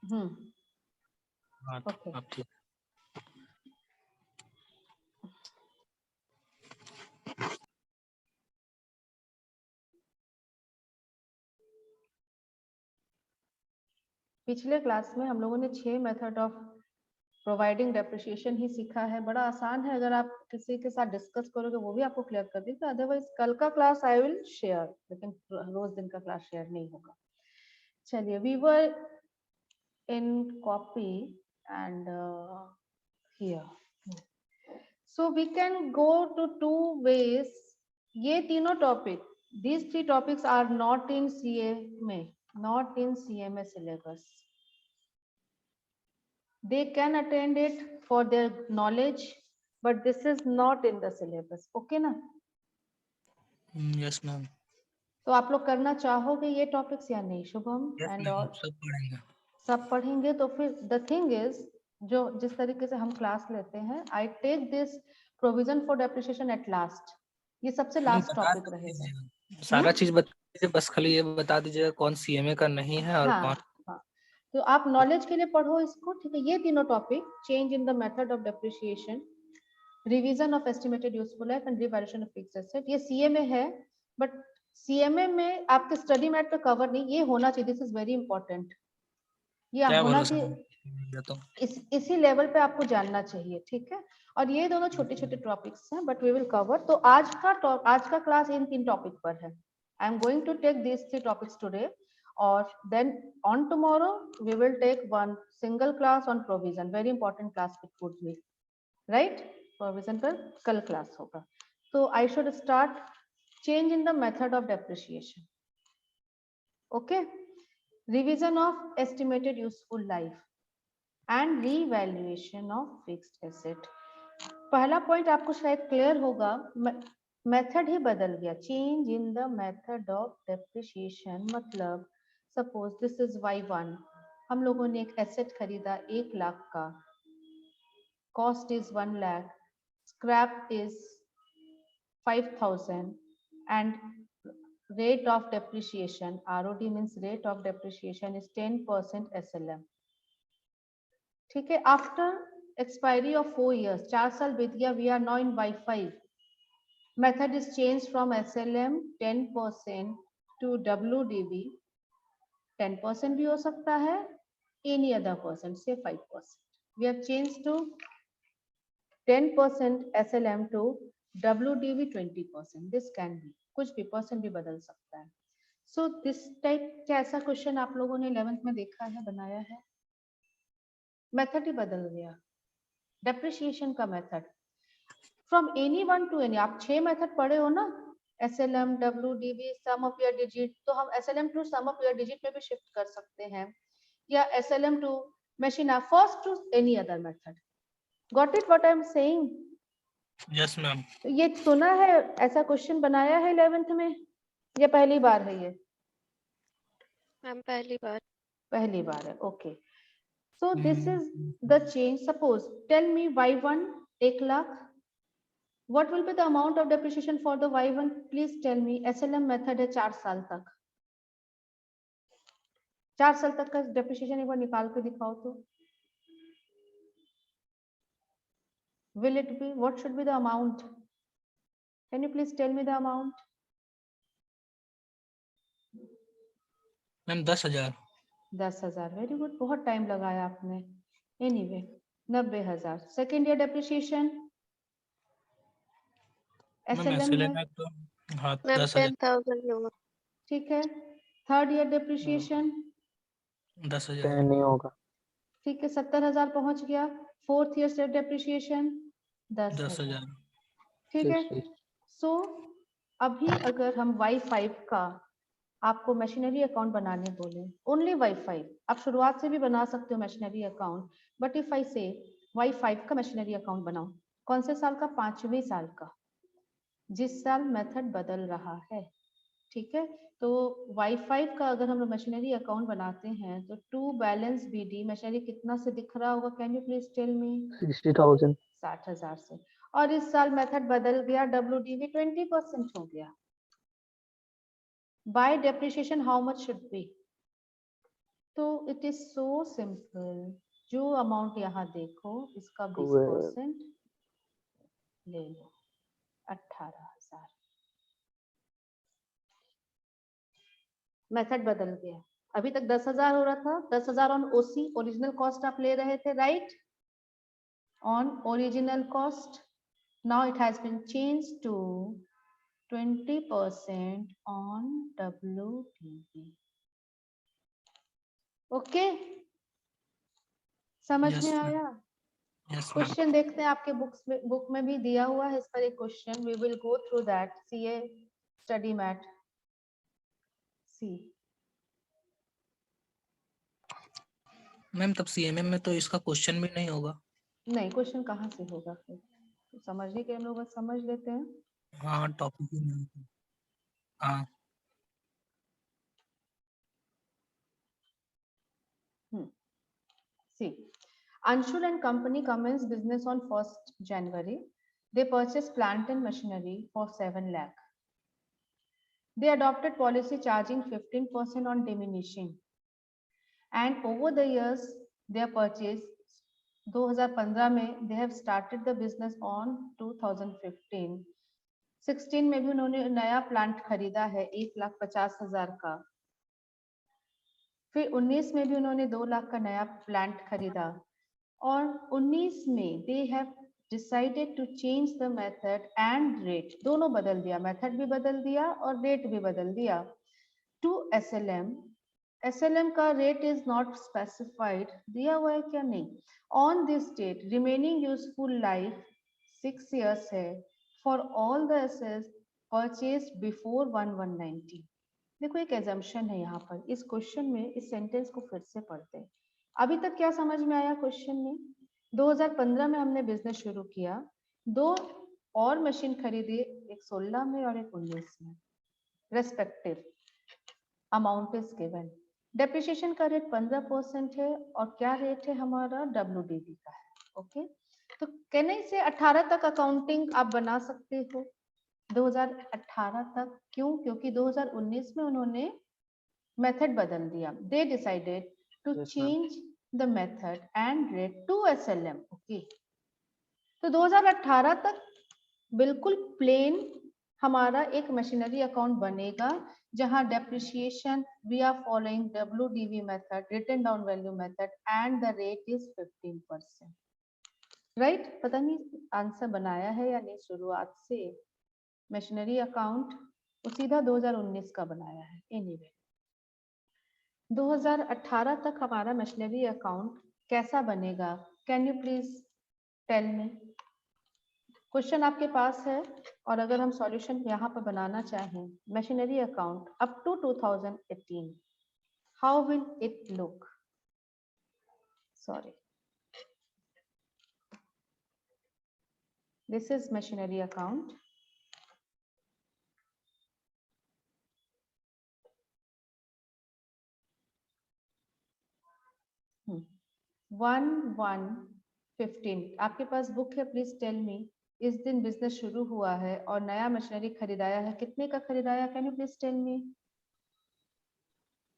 हाँ ओके अब ठीक। पिछले क्लास में हम लोगों ने 6 मेथड ऑफ प्रोवाइडिंग डेप्रिसिएशन ही सीखा है। बड़ा आसान है, अगर आप किसी के साथ डिस्कस करोगे वो भी आपको क्लियर कर देगा। अदरवाइज कल का क्लास आई विल शेयर, लेकिन रोज दिन का क्लास शेयर नहीं होगा। चलिए, we were in copy and here, so we can go to 2 ways। ये तीनों topic, these 3 topics are not in CMA, not in CMA syllabus. They can attend it for their knowledge, but this is not in the syllabus. Okay ना? Yes ma'am. तो आप लोग करना चाहोगे ये topics या नहीं शुभम? यस एंड मैम और सब पढ़ेंगे। सब पढ़ेंगे तो फिर द थिंग इज, जो जिस तरीके से हम क्लास लेते हैं, I take this provision for depreciation at last. ये सबसे लास्ट बता टॉपिक रहेगा। दीजिए सारा चीज बता दीजिए, बस खाली ये बता दीजिएगा कौन सीएमए का नहीं है और हाँ कौन। हाँ, तो आप नॉलेज के लिए पढ़ो इसको, ठीक है? ये तीनों topic, change in the method of depreciation, revision of estimated useful life and revaluation of fixed asset, ये सीएमए है। बट सीएमए में आपके स्टडी मैट पे कवर नहीं, ये होना चाहिए। दिस इज वेरी इंपॉर्टेंट, ये क्या होना भरोसा चाहिए, तो। इसी लेवल पे आपको जानना चाहिए, ठीक है? और ये दोनों छोटे छोटे टॉपिक्स हैं, बट वी विल कवर। तो आज का क्लास इन 3 टॉपिक पर है। I am going to take this 3 topics today, और then on tomorrow we will take one single class on provision, very important class it would be, right? Provision पर कल class होगा। तो I should start change in the method of depreciation. Okay, revision of estimated useful life and revaluation of fixed asset. पहला point आपको शायद clear होगा, method ही बदल गया। Change in the method of depreciation मतलब, सपोज दिस इज Y1, हम लोगों ने एक एसेट खरीदा 1 लाख का, cost is 1 lakh, scrap is 5000, and rate of depreciation, ROD means rate of depreciation, is 10% SLM, ठीक है? आफ्टर expiry of 4 years, 4 साल बीत गया, we are now in Y5, method is changed from SLM 10% to WDV, 10% भी हो सकता है, any other percent, say 5%, we have changed to 10% SLM to WDV 20%, this can be, कुछ भी परसेंट भी बदल सकता है। सो दिस टाइप का ऐसा क्वेश्चन आप लोगों ने 11th में देखा है, बनाया है? मेथड ही बदल गया, डेप्रिसिएशन का method from any one to any. आप 6 मेथड पढ़े हो ना, SLM, WDV, sum of your digit, तो हम SLM to sum of your digit में भी शिफ्ट कर सकते हैं, या SLM to machine first to any other method. Got it what I am saying? Yes ma'am. ये सुना है, ऐसा क्वेश्चन बनाया है 11th में, या पहली बार है ये? मैम पहली बार। पहली बार है, okay. So this is the change. Suppose, tell me Y1 1 lakh. What will be the amount of depreciation for the Y1? Please tell me. SLM method है 4 साल तक, 4 साल तक का depreciation एक बार निकाल के दिखाओ तो। Will it be? What should be the amount? Can you please tell me the amount? Ma'am 10,000। 10,000, very good, बहुत टाइम लगाया आपने। Anyway 90,000 second year depreciation SLM है, तो हाँ मैम 10,000। 10,000 होगा। ठीक है। थर्ड ईयर डेप्रिसिएशन 10,000 नहीं होगा। ठीक है, 70,000 पहुंच गया। फोर्थ ईयर से डेप्रिसिएशन 10,000, 10,000। ठीक है। सो अभी अगर हम Y5 का आपको मशीनरी अकाउंट बनाने बोले, ओनली Y5, आप शुरुआत से भी बना सकते हो machinery account, but if I से Y5 का मशीनरी अकाउंट बनाओ, कौन से साल का? 5वें साल का, जिस साल मेथड बदल रहा है, ठीक है। तो Y5 का अगर हम लोग मशीनरी अकाउंट बनाते हैं तो टू बैलेंस BD मशीनरी कितना से दिख रहा होगा? Can you please tell me? 60,000। 60,000 से। और इस साल मेथड बदल गया, WDV 20% हो गया। Bye depreciation how much should be? तो इट इज सो सिंपल, जो अमाउंट यहाँ देखो इसका 20% ले लो, 18,000। मेथड बदल गया, अभी तक 10,000 हो रहा था, 10,000 ऑन ओसी, ओरिजिनल कॉस्ट आप ले रहे थे, right, on original cost. Now it has been changed to 20% on WDV। Okay, समझ Yes, में ma'am. आया? Yes, ma'am. क्वेश्चन देखते हैं, आपके बुक में भी दिया हुआ है इस पर एक question, we will go through that. CA study mat see. Ma'am तब सीएमए में तो इसका क्वेश्चन भी नहीं होगा। नहीं, क्वेश्चन कहाँ से होगा फिर, तो समझने के हम लोग बस समझ लेते हैं। हाँ, टॉपिक ही नहीं। हाँ, See, Anshul and company commenced business on 1st January. They purchased plant and machinery for 7 lakh. They adopted policy charging 15% on diminishing. And over the years, their purchase 2015 में they have started the business on 2015. 16 में भी उन्होंने नया plant खरीदा है 1,50,000 का। फिर 19 में भी उन्होंने 2 लाख का नया प्लांट खरीदा, और 19 में they have decided to change the method and rate, दोनों बदल दिया, मेथड भी बदल दिया और रेट भी बदल दिया, टू एसएलएम। एसएलएम का रेट इज नॉट स्पेसिफाइड, दिया हुआ है क्या, नहीं। On this date remaining useful life 6 years है for all the assets purchased before 1190। देखो एक एजम्पशन है यहाँ पर, इस क्वेश्चन में इस सेंटेंस को फिर से पढ़ते हैं। अभी तक क्या समझ में आया क्वेश्चन में? 2015 में हमने बिजनेस शुरू किया, 2 और मशीन खरीदी, एक 16 में और एक 19 में, respective amount is given. Depreciation का रेट 15% है, और क्या रेट है हमारा, WDV का है। ओके, तो कहने से 18 तक अकाउंटिंग आप बना सकते हो, 2018 तक। क्यों? क्योंकि 2019 में उन्होंने मेथड बदल दिया, they decided to change the method and rate to SLM. Okay, तो 2018 तक बिल्कुल प्लेन हमारा एक मशीनरी अकाउंट बनेगा, जहां depreciation we are following WDV method, written down value method, and the rate is 15%। Right, पता नहीं आंसर बनाया है या नहीं शुरुआत से। मशीनरी अकाउंट वो सीधा 2019 का बनाया है। एनीवे 2018 तक हमारा मशीनरी अकाउंट कैसा बनेगा, can you please tell me? Question आपके पास है, और अगर हम सॉल्यूशन यहाँ पर बनाना चाहें, machinery account up to 2018, how will it look? Sorry, this is machinery account. One 1/15 आपके पास बुक है, प्लीज टेल मी। इस दिन बिजनेस शुरू हुआ है और नया मशीनरी खरीदाया है, कितने का खरीदाया, can you please tell me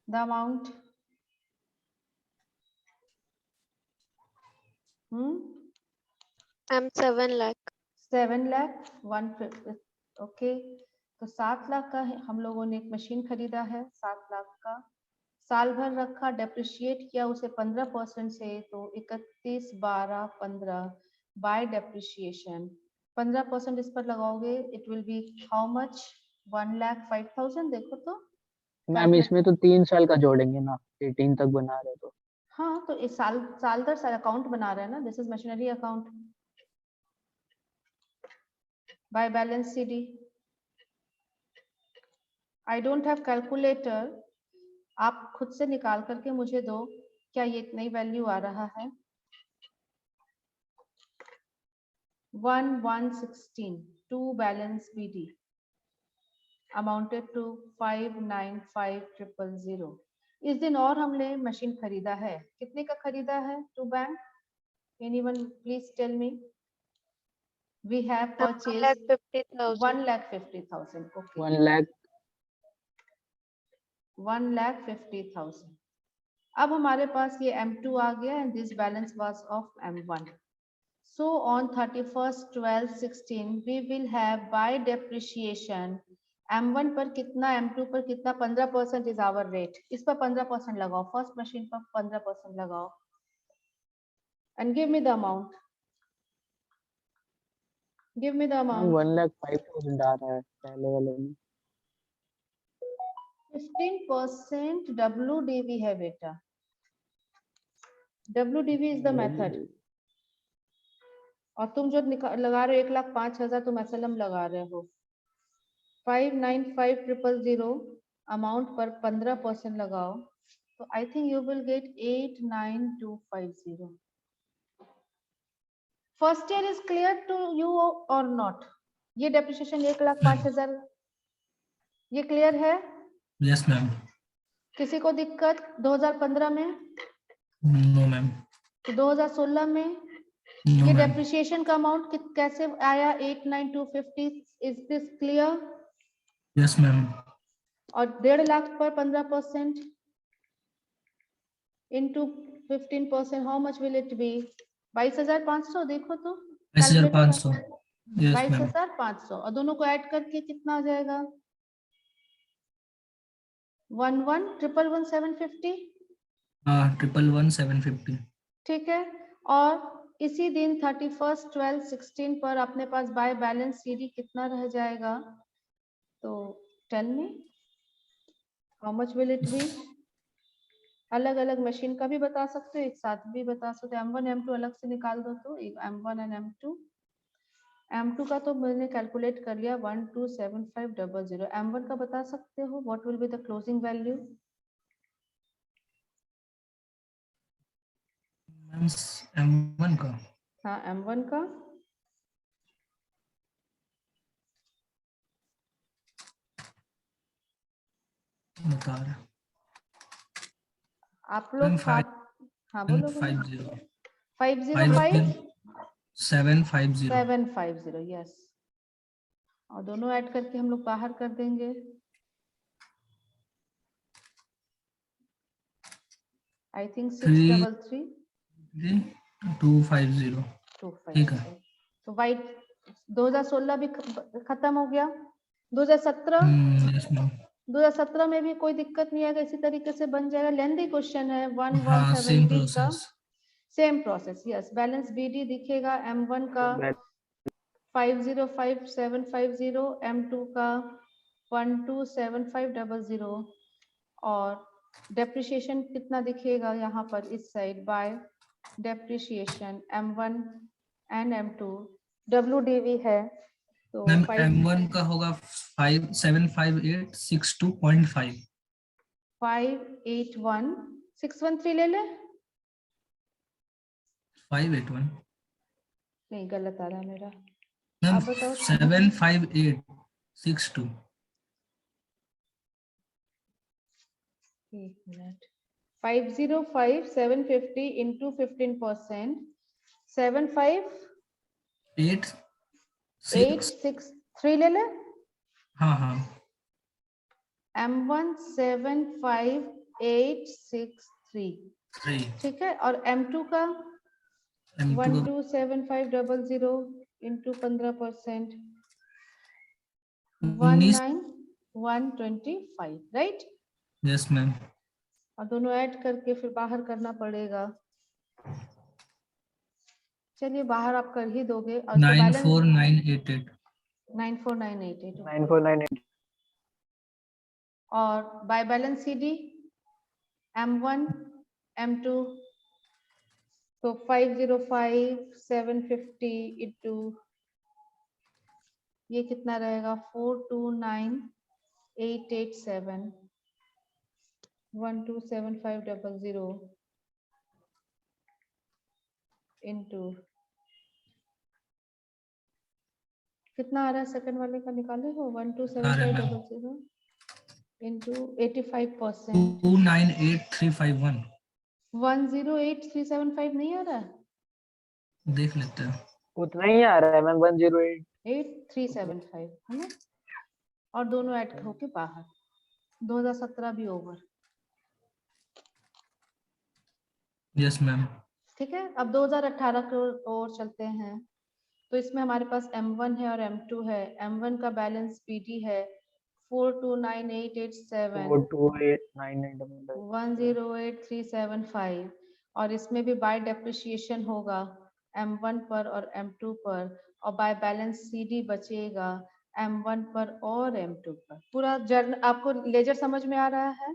the amount lakh। 7 lakh 150। Okay, तो 7 लाख का हम लोगों ने एक मशीन खरीदा है, 7 लाख का, साल भर रखा, डेप्रिशिएट किया उसे 15% से, तो 31, 12, 15 बाय डेप्रिशिएशन 15% इस पर लगाओगे, it will be how much, 1,05,000। देखो तो मैम इसमें तो 3 साल का जोड़ेंगे ना, 18 तक बना रहे तो। हाँ, तो इस साल दर साल अकाउंट बना रहे हैं ना, this is machinery account by balance CD। I don't have calculator, आप खुद से निकाल करके मुझे दो, क्या ये नई वैल्यू आ रहा है? 1,116 to balance BD amounted to 595,000। इस दिन और हमने मशीन खरीदा है, कितने का खरीदा है to bank? Anyone please tell me? We have purchased 1,50,000। Okay, 1 lakh 1,50,000। अब हमारे पास ये M2 आ गया and this balance was of M1. So on 31st 12/16 we will have by depreciation M1 पर कितना, M2 पर कितना, 15% is our rate. इस पर 15% लगाओ, फर्स्ट मशीन पर 15% लगाओ and give me the amount. Give me the amount. 1,05,000 आ रहा है पहले वाले में। 15% WDV है बेटा, WDV is the method. और तुम जो लगा रहे हो 1,05,000 तुम SLM लगा रहे हो। 595,000 अमाउंट पर 15% लगाओ तो I think you will get 89250. First year is clear to you और नॉट? ये डेप्रिसिएशन 1,05,000 ये क्लियर है? Yes ma'am. किसी को दिक्कत 2015 में? No ma'am. 2016 में? नो ये मैम। डेप्रिसिएशन का अमाउंट कैसे आया 89250? Is this clear? Yes ma'am. और 1.5 लाख पर 15% into 15%, how much will it be? 22,500 देखो तो 22,500। Yes ma'am. 22,500 और दोनों को ऐड करके कितना आ जाएगा? 11,111,750. हाँ 11,11750। ठीक है। और इसी दिन 31st 12/16 पर अपने पास बाय बैलेंस सीडी कितना रह जाएगा? तो tell me how much will it be? अलग अलग मशीन का भी बता सकते हो, एक साथ भी बता सकते हो। M1 M2 अलग से निकाल दो तो M1 एंड M2 का तो मैंने कैलकुलेट कर लिया 127500। M1 का बता सकते हो what will be the closing value? M1 का? हाँ M1 का बता रहा। आप लोग साथ, हाँ बोलो बोलो। 505 750 यस। और दोनों ऐड करके हम लोग बाहर कर देंगे। I think 633,250। ठीक है। तो वाइट 2016 भी खत्म हो गया। 2017 यस मैम। 2017 में भी कोई दिक्कत नहीं आएगा, इसी तरीके से बन जाएगा। लेंथी क्वेश्चन है। हाँ 1170 का same process. Yes balance BD दिखेगा M1 का 505,750, M2 का 127500 और डेप्रिसिएशन कितना दिखेगा यहाँ पर इस side by depreciation M1 and M2 WDV है तो मैम M1 का होगा 5,758,62.5। 581,613 ले ले। 581 नहीं गलत आ रहा है मेरा। मैम। आप बताओ। 758,62। एक मिनट। 505,750 into 15%, 75,863 ले ले। हाँ हाँ। M1 75863 ठीक है। और M2 का 127500 into 15% 19,125 राइट। Yes ma'am. और दोनों ऐड करके फिर बाहर करना पड़ेगा। चलिए बाहर आप कर ही दोगे। और 94988। 94988 और by balance CD M1 M2 तो 505,750 into ये कितना रहेगा 429,887 127500 into कितना आ रहा है सेकंड वाले का निकाले हो 127500 into 85%। 298,351। 108375 नहीं आ रहा है? देख लेते हैं। उतना ही आ रहा है मैम 108,375 है ना। और दोनों ऐड होके बाहर 2017 भी ओवर। Yes ma'am. ठीक है, अब 2018 की ओर चलते हैं। तो इसमें हमारे पास M1 है और M2 है। M1 का बैलेंस PD है 429,887 428988 108,375 और इसमें भी बाय डेप्रिसिएशन होगा M1 पर और M2 पर और बाय बैलेंस CD बचेगा M1 पर और M2 पर। पूरा जर्न आपको लेजर समझ में आ रहा है?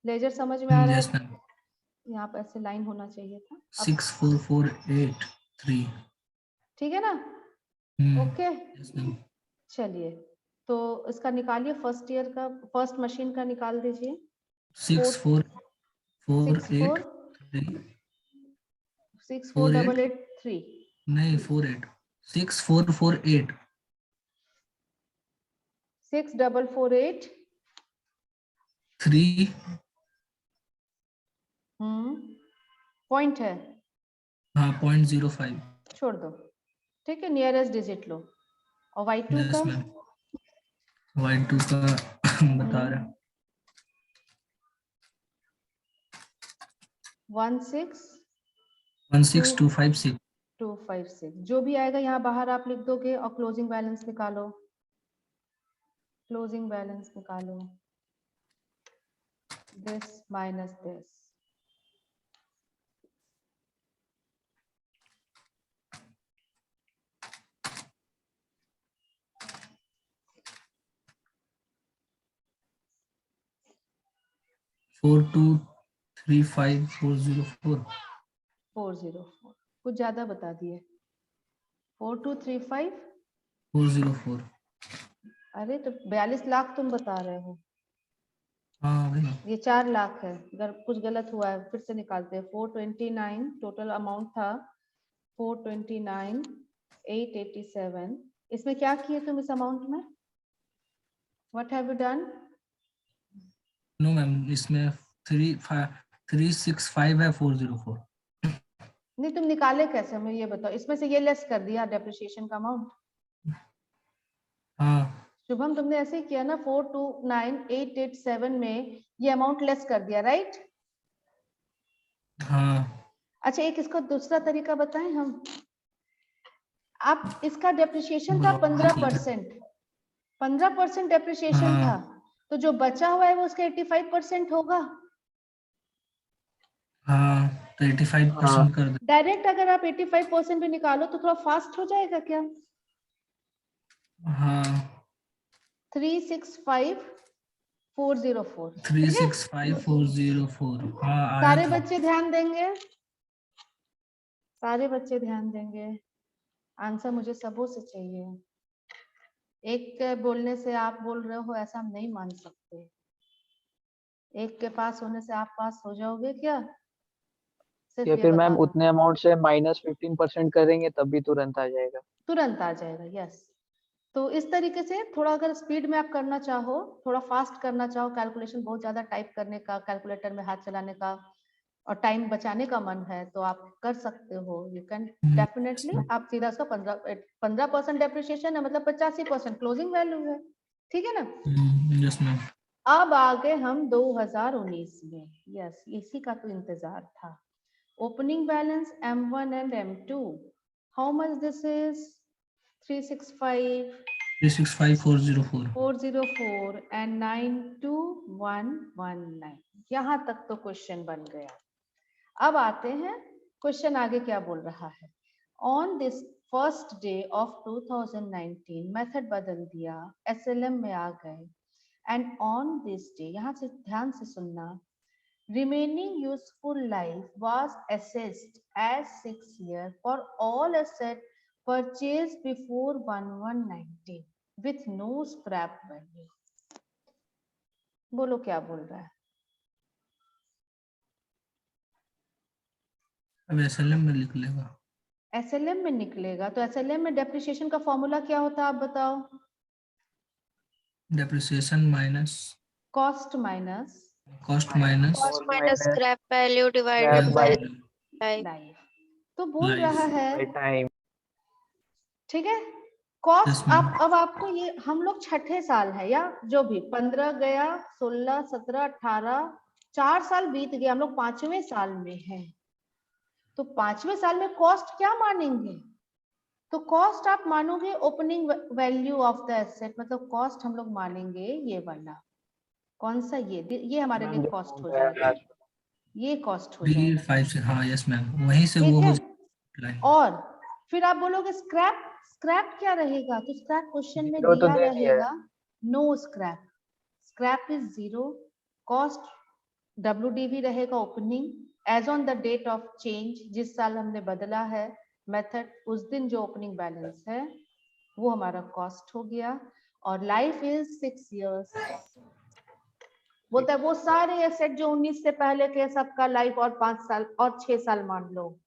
लेजर समझ में आ रहा यस है? मैम। यहाँ पर ऐसे लाइन होना चाहिए था। अब 64483। ठीक है ना? Okay, yes ma'am. चलिए तो इसका निकालिए, फर्स्ट ईयर का, फर्स्ट मशीन का निकाल दीजिए। 64483 64883 नहीं 48 6448 6448 3 पॉइंट है, हाँ 0.05। छोड़ दो। ठीक है, नियरेस्ट डिजिट लो। और Y2 यस का मैम। Y2 का बता रहा 16256 16256। जो भी आएगा यहाँ बाहर आप लिख दोगे और क्लोजिंग बैलेंस निकालो। क्लोजिंग बैलेंस निकालो, this minus this. Four two 35404। 404 कुछ ज्यादा बता दिए। 4235 404। अरे तो 42 लाख तुम बता रहे हो, हाँ भाई। ये 4 लाख है। अगर कुछ गलत हुआ है फिर से निकालते हैं। 429 टोटल अमाउंट था 429,887। इसमें क्या किए तुम इस अमाउंट में? What have you done? No ma'am, इसमें 365 है 404। नहीं, तुम निकाले कैसे, हमें ये बताओ। इसमें से ये लेस कर दिया डेप्रिसिएशन का अमाउंट। हाँ शुभम, तुमने ऐसे ही किया ना, 429,887 में ये अमाउंट लेस कर दिया, राइट? हाँ। अच्छा, एक इसका दूसरा तरीका बताएं हम। आप इसका डेप्रिसिएशन था 15%, 15% डेप्रिसिएशन था, हाँ तो जो बचा हुआ है वो उसका 85% होगा। हाँ तो 85% कर दो। डायरेक्ट अगर आप 85% भी निकालो तो थोड़ा फास्ट हो जाएगा क्या? हाँ 365,404। 365404। हाँ आया सारे था। बच्चे ध्यान देंगे, सारे बच्चे ध्यान देंगे। आंसर मुझे सबों से चाहिए। एक के बोलने से आप बोल रहे हो ऐसा हम नहीं मान सकते। एक के पास होने से आप पास हो जाओगे क्या? सिर्फ या ये फिर मैम बताना। उतने अमाउंट से -15% करेंगे तब भी तुरंत आ जाएगा। तुरंत आ जाएगा, यस। तो इस तरीके से थोड़ा अगर स्पीड में आप करना चाहो, थोड़ा फास्ट करना चाहो, कैलकुलेशन बहुत ज्यादा टाइप करने का, कैलकुलेटर में हाथ चलाने का और टाइम बचाने का मन है तो आप कर सकते हो। You can definitely. आप सीधा उसका 15% डेप्रिसिएशन है, मतलब 85% क्लोजिंग वैल्यू है। ठीक है ना? Yes ma'am. अब आगे हम 2019 में। यस, इसी का तो इंतजार था। Opening balance M1 and M2, how much this is? 365404। 404 and 92119। यहाँ तक तो क्वेश्चन बन गया। अब आते हैं क्वेश्चन आगे क्या बोल रहा है। On this first day of 2019, method बदल दिया, SLM में आ गए। एंड ऑन दिस डे, यहाँ से ध्यान से सुनना, remaining useful life was assessed as 6 years for all assets purchased before 1119 with no scrap value। बोलो क्या बोल रहा है? अब SLM में लिख लेगा। SLM में निकलेगा तो SLM में डेप्रिसिएशन का फॉर्मूला क्या होता है आप बताओ? Depreciation minus cost minus cost minus cost minus scrap value divided Scrap by by life. Life. तो बोल Life. रहा है, time। ठीक है, Yes, कॉस्ट। ma'am. अब आपको ये, हम लोग छठे साल है या जो भी 15 गया, 16, 17, 18, 4 साल बीत गए, हम लोग 5वें साल में हैं, तो 5वें साल में कॉस्ट क्या मानेंगे? तो कॉस्ट आप मानोगे opening value of the asset, मतलब कॉस्ट हम लोग मानेंगे ये वाला, कौन सा? ये हमारे लिए कॉस्ट हो जाएगा, ये कॉस्ट हो जाएगा, 356, हाँ यस मैम, वहीं से ठीक वो है। हो जाए। और फिर आप बोलोगे स्क्रैप, स्क्रैप क्या रहेगा? तो स्क्रैप क्वेश्चन में जीरो तो दिया दे दिया है। रहेगा no scrap, scrap is 0, cost WDV रहेगा opening as on the date of change, जिस साल हमने बदला है मेथड, उस दिन जो ओपनिंग बैलेंस है वो हमारा कॉस्ट हो गया। और लाइफ इज 6 इयर्स, वो सारे एसेट जो 19 से पहले के सबका लाइफ और 5 साल और 6 साल मान लो,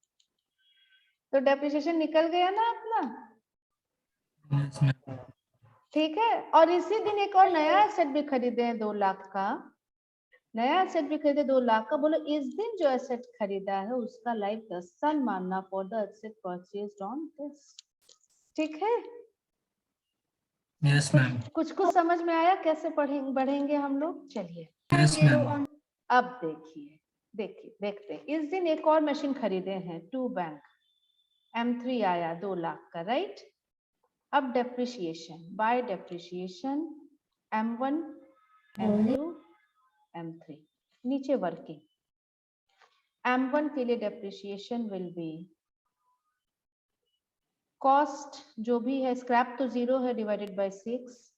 तो डेप्रिसिएशन निकल गया ना अपना, यस मैम। ठीक है। और इसी दिन एक और नया एसेट भी खरीदे हैं 2 लाख का, नया एसेट भी खरीदे 2 लाख का, बोलो इस दिन जो एसेट खरीदा है उसका लाइफ 10 साल मानना for the asset purchased on this, ठीक है। Yes ma'am. कुछ समझ में आया कैसे बढ़ेंगे हम लोग? चलिए यस मैम। अब देखते हैं। इस दिन एक और मशीन खरीदे हैं 2 बैंक, M3 आया 2 लाख का, राइट। अब depreciation, bye depreciation M1 M2 M3, नीचे वर्किंग M1 के लिए डेप्रिसिएशन विल बी कॉस्ट जो भी है, स्क्रैप तो 0 है, डिवाइडेड बाय 6।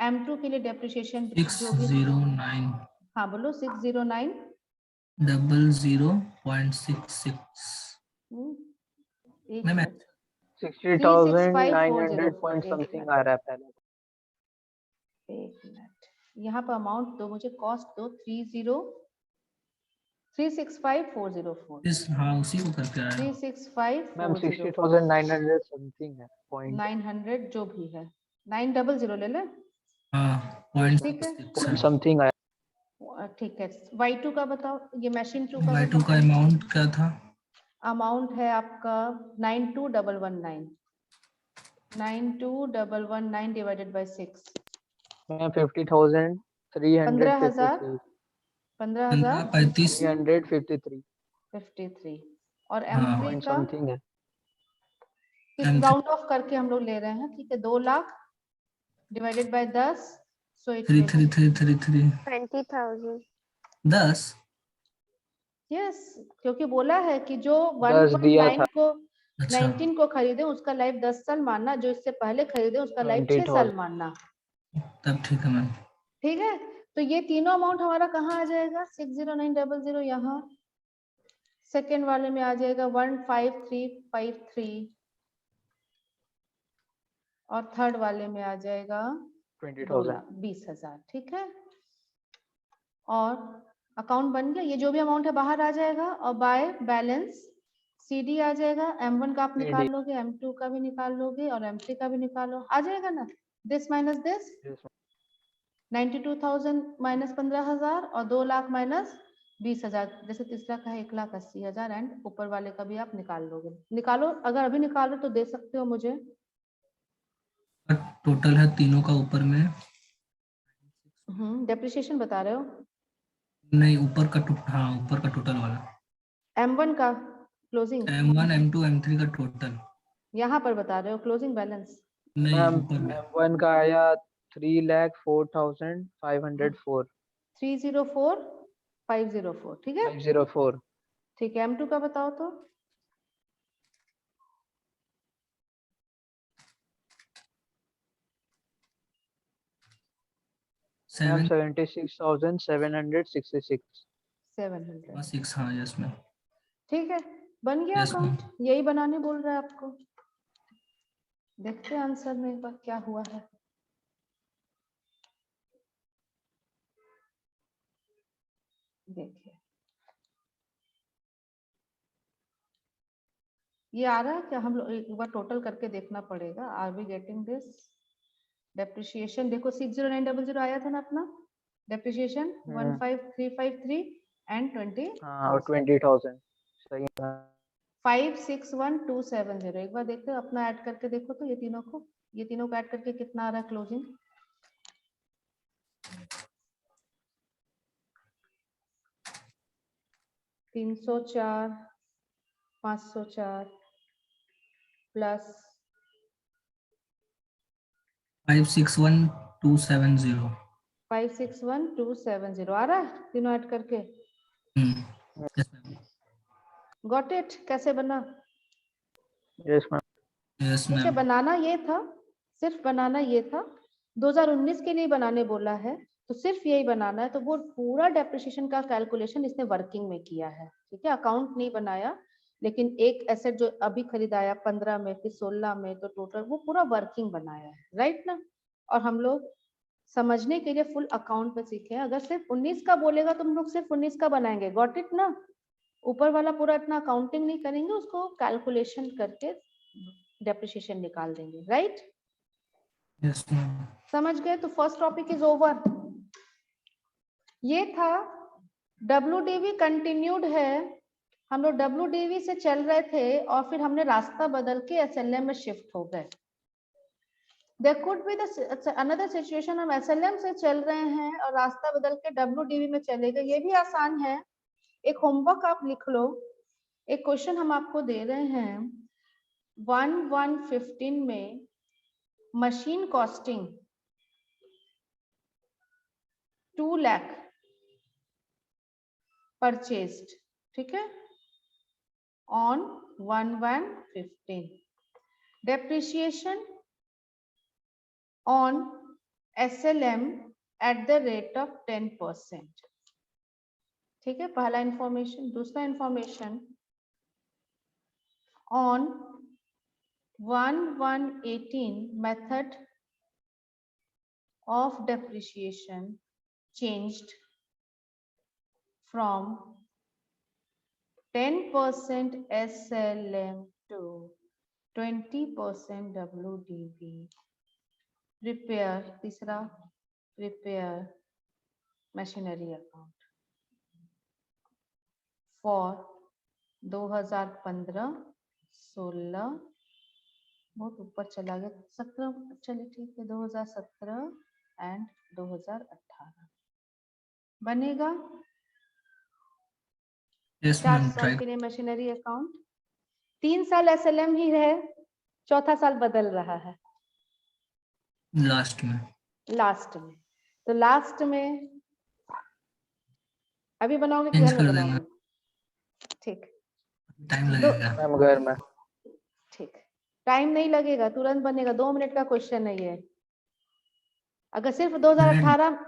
M2 के लिए डेप्रिसिएशन जो भी, 609 हाँ बोलो 609 00.66 एक मैम। मिनट, 60,900 पॉइंट 365,404, समथिंग आ रहा है पहले। एक मिनट, यहाँ पर अमाउंट दो, मुझे कॉस्ट दो, 365,404, हाँ उसी को करके आया। 365,404, मैम 60,900 समथिंग है पॉइंट। 900 जो भी है, 900 ले ले, हाँ ठीक है। 0.66 समथिंग आया। ठीक है। Y2 का बताओ, ये मशीन 2 का Y2 का बताओ। अमाउंट क्या था? अमाउंट है आपका 92,119, 92,119 डिवाइडेड बाय 6, मैम 50,353 15,000 35 353 53। और हाँ। M3 पॉइंट का समथिंग है। किस M3 राउंड ऑफ करके हम लोग ले रहे हैं, ठीक है, 2 lakh divided by 10, so it will 33333 20,000. 10। Yes, क्योंकि बोला है कि जो 10 दिया था। 1.9 को अच्छा 19 को खरीदे उसका लाइफ 10 साल मानना, जो इससे पहले खरीदे उसका लाइफ 6 साल 20,000। मानना, तब ठीक है मैम। ठीक है। तो ये तीनों अमाउंट हमारा कहाँ आ जाएगा? 60900 यहाँ, सेकेंड वाले में आ जाएगा 15353, और थर्ड वाले में आ जाएगा 20,000। 20,000, ठीक है। और अकाउंट बन गया, ये जो भी अमाउंट है बाहर आ जाएगा, और बाय बैलेंस CD आ जाएगा, M1 का आप निकाल लोगे, M2 का भी निकाल लोगे, और M3 का भी निकालो, आ जाएगा ना, दिस माइनस दिस, 92,000 माइनस 15,000, और 2 लाख माइनस 20,000, जैसे तीसरा का है 1,80,000, एंड ऊपर वाले का भी आप निकाल लोगे, निकालो, अगर अभी निकालो तो दे सकते हो मुझे। टोटल है तीनों का ऊपर में। डेप्रिसिएशन बता रहे हो? नहीं ऊपर का हाँ ऊपर का टोटल वाला। M1 का क्लोजिंग M1 M2 M3 का टोटल यहाँ पर बता रहे हो, क्लोजिंग बैलेंस नहीं मैम ऊपर में। M1 का आया 3,04,504 304,504, ठीक है। 504। ठीक है, M2 का बताओ तो। 76,766। 700, 6 हाँ यस मैम। ठीक है, बन गया यस मैम। अकाउंट, यही बनाने बोल रहा है आपको। देखते हैं आंसर में एक बार क्या हुआ है। देखिए ये आ रहा है क्या? हम लोग एक बार टोटल करके देखना पड़ेगा। Are we getting this? Depreciation देखो 60900 आया था ना अपना डेप्रिसिएशन, 15353 एंड 20 हाँ और 20,000 सही है। 561270। एक बार देखते हो अपना ऐड करके देखो तो ये तीनों को ऐड करके कितना आ रहा है क्लोजिंग। 304 504 प्लस 561270। 561270 आ रहा है तीनों ऐड करके। Yes ma'am. Got it? कैसे बना? Yes ma'am. यस मुझे मैम। बनाना ये था, सिर्फ बनाना ये था, 2019 के लिए बनाने बोला है तो सिर्फ यही बनाना है। तो वो पूरा डेप्रिसिएशन का कैलकुलेशन इसने वर्किंग में किया है, ठीक है, अकाउंट नहीं बनाया। लेकिन एक एसेट जो अभी खरीदाया 15 में फिर 16 में, तो टोटल वो पूरा वर्किंग बनाया है, राइट ना। और हम लोग समझने के लिए फुल अकाउंट पे सीखे हैं। अगर सिर्फ 19 का बोलेगा तो हम लोग सिर्फ 19 का बनाएंगे, गॉट इट ना। ऊपर वाला पूरा इतना अकाउंटिंग नहीं करेंगे, उसको कैलकुलेशन करके डेप्रिसिएशन निकाल देंगे, राइट? Yes ma'am. समझ गए? तो फर्स्ट टॉपिक इज ओवर। ये था WDV कंटिन्यूड है। हम लोग WDV से चल रहे थे और फिर हमने रास्ता बदल के SLM में शिफ्ट हो गए। There could be another situation, हम SLM से चल रहे हैं और रास्ता बदल के WDV में चले गए, ये भी आसान है। एक होमवर्क आप लिख लो। एक क्वेश्चन हम आपको दे रहे हैं 1/115 में मशीन कॉस्टिंग 2 लाख परचेस्ड, ठीक है, on 1/115। Depreciation on SLM at the rate of 10%, ठीक है, पहला इंफॉर्मेशन। दूसरा information on 1/118 method of depreciation changed from 10% SLM to 20% WDV। Prepare, तीसरा प्रिपेयर मशीनरी अकाउंट फॉर 2015-16, बहुत ऊपर चला गया, 17, चलिए ठीक है, 2017 एंड 2018 बनेगा। Yes 4 ma'am. साल ट्राई। के लिए मशीनरी अकाउंट, 3 साल SLM ही है, चौथा साल बदल रहा है लास्ट में। लास्ट में। तो लास्ट में अभी बनाओगे कि चेंज घर में कर देंगे, बनाओगे? ठीक, टाइम दो, लगेगा। मैम घर में। ठीक, टाइम नहीं लगेगा, तुरंत बनेगा, 2 मिनट का क्वेश्चन है ये। अगर सिर्फ 2018,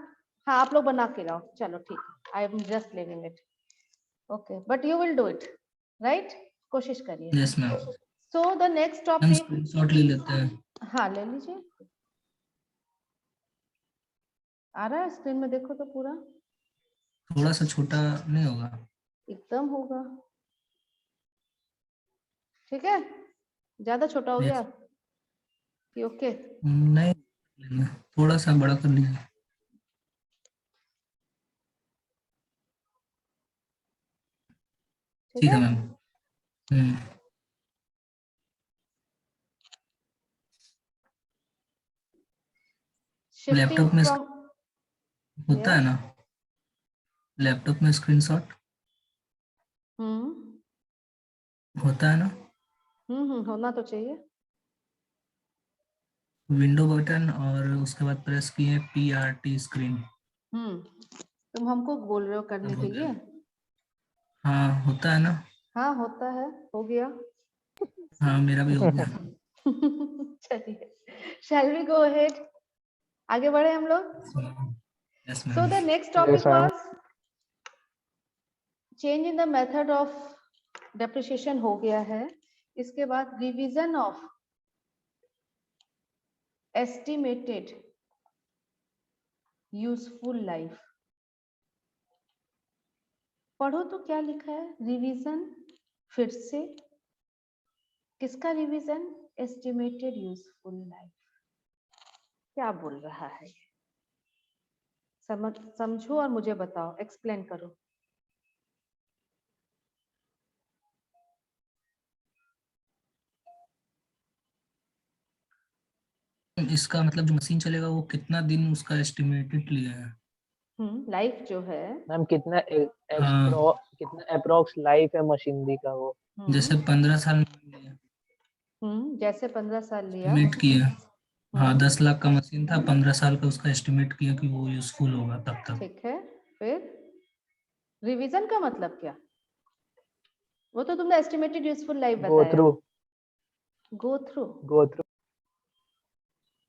हाँ आप लोग बना के लाओ, चलो ठीक, आई am just living it, okay, but you will do it, right? कोशिश करिए। Yes ma'am. So the next हम टॉपिक, स्क्रीनशॉट ले लेते हैं। हाँ ले लीजिए, आ रहा है स्क्रीन में, देखो तो पूरा थोड़ा सा छोटा नहीं होगा? एकदम होगा, ठीक है, ज्यादा छोटा हो गया यस। कि ओके? नहीं, थोड़ा सा बड़ा कर लीजिए। ठीक ठीक है है, मैम। शिफ्टिंग लैपटॉप में फ्रॉम, होता है ना, लैपटॉप में स्क्रीनशॉट होता है ना? होना तो चाहिए। विंडो बटन और उसके बाद प्रेस किए PRT स्क्रीन। तुम हमको बोल रहे हो करने अब के हो लिए? गया। हाँ होता है ना? हाँ होता है, हो गया। हाँ मेरा भी हो गया। चलिए, shall we go ahead? आगे बढ़े हम लोग। Yes So ma'am. the next topic Yes, ma'am. was change in the method of depreciation हो गया है। इसके बाद revision of estimated useful life। पढ़ो तो क्या लिखा है, रिवीजन, फिर से किसका रिवीजन? Estimated useful life. क्या बोल रहा है? समझो और मुझे बताओ, एक्सप्लेन करो। इसका मतलब जो मशीन चलेगा वो कितना दिन उसका एस्टिमेटेड लिया है? लाइफ जो है मैम कितना हाँ कितना अप्रोक्स लाइफ है मशीनरी का वो? जैसे 15 साल जैसे 15 साल लिया। एस्टिमेट किया। हाँ हम्म, 10 लाख का मशीन था, 15 साल का उसका एस्टिमेट किया कि वो यूजफुल होगा तब तक। ठीक है। फिर रिवीजन का मतलब क्या? वो तो तुमने एस्टिमेटेड यूजफुल लाइफ गो बताया। Through go through. Go through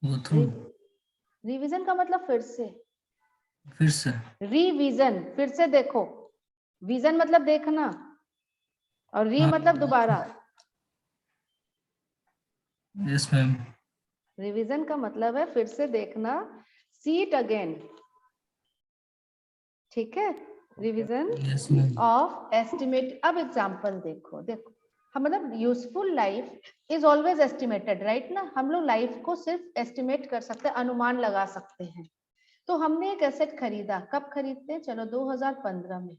वो थ्रू रिवीजन का मतलब फिर से। फिर से। रिवीजन फिर से देखो। विजन मतलब देखना और री हाँ मतलब दोबारा। Yes ma'am. रिवीजन का मतलब है फिर से देखना, सी इट अगेन। ठीक है। Revision yes ma'am. Of estimate. अब एग्जांपल देखो, देखो हम मतलब useful life is always estimated, right ना। हम लोग लाइफ को सिर्फ एस्टिमेट कर सकते हैं, अनुमान लगा सकते हैं। तो हमने एक एसेट खरीदा, कब खरीदते हैं? चलो 2015 में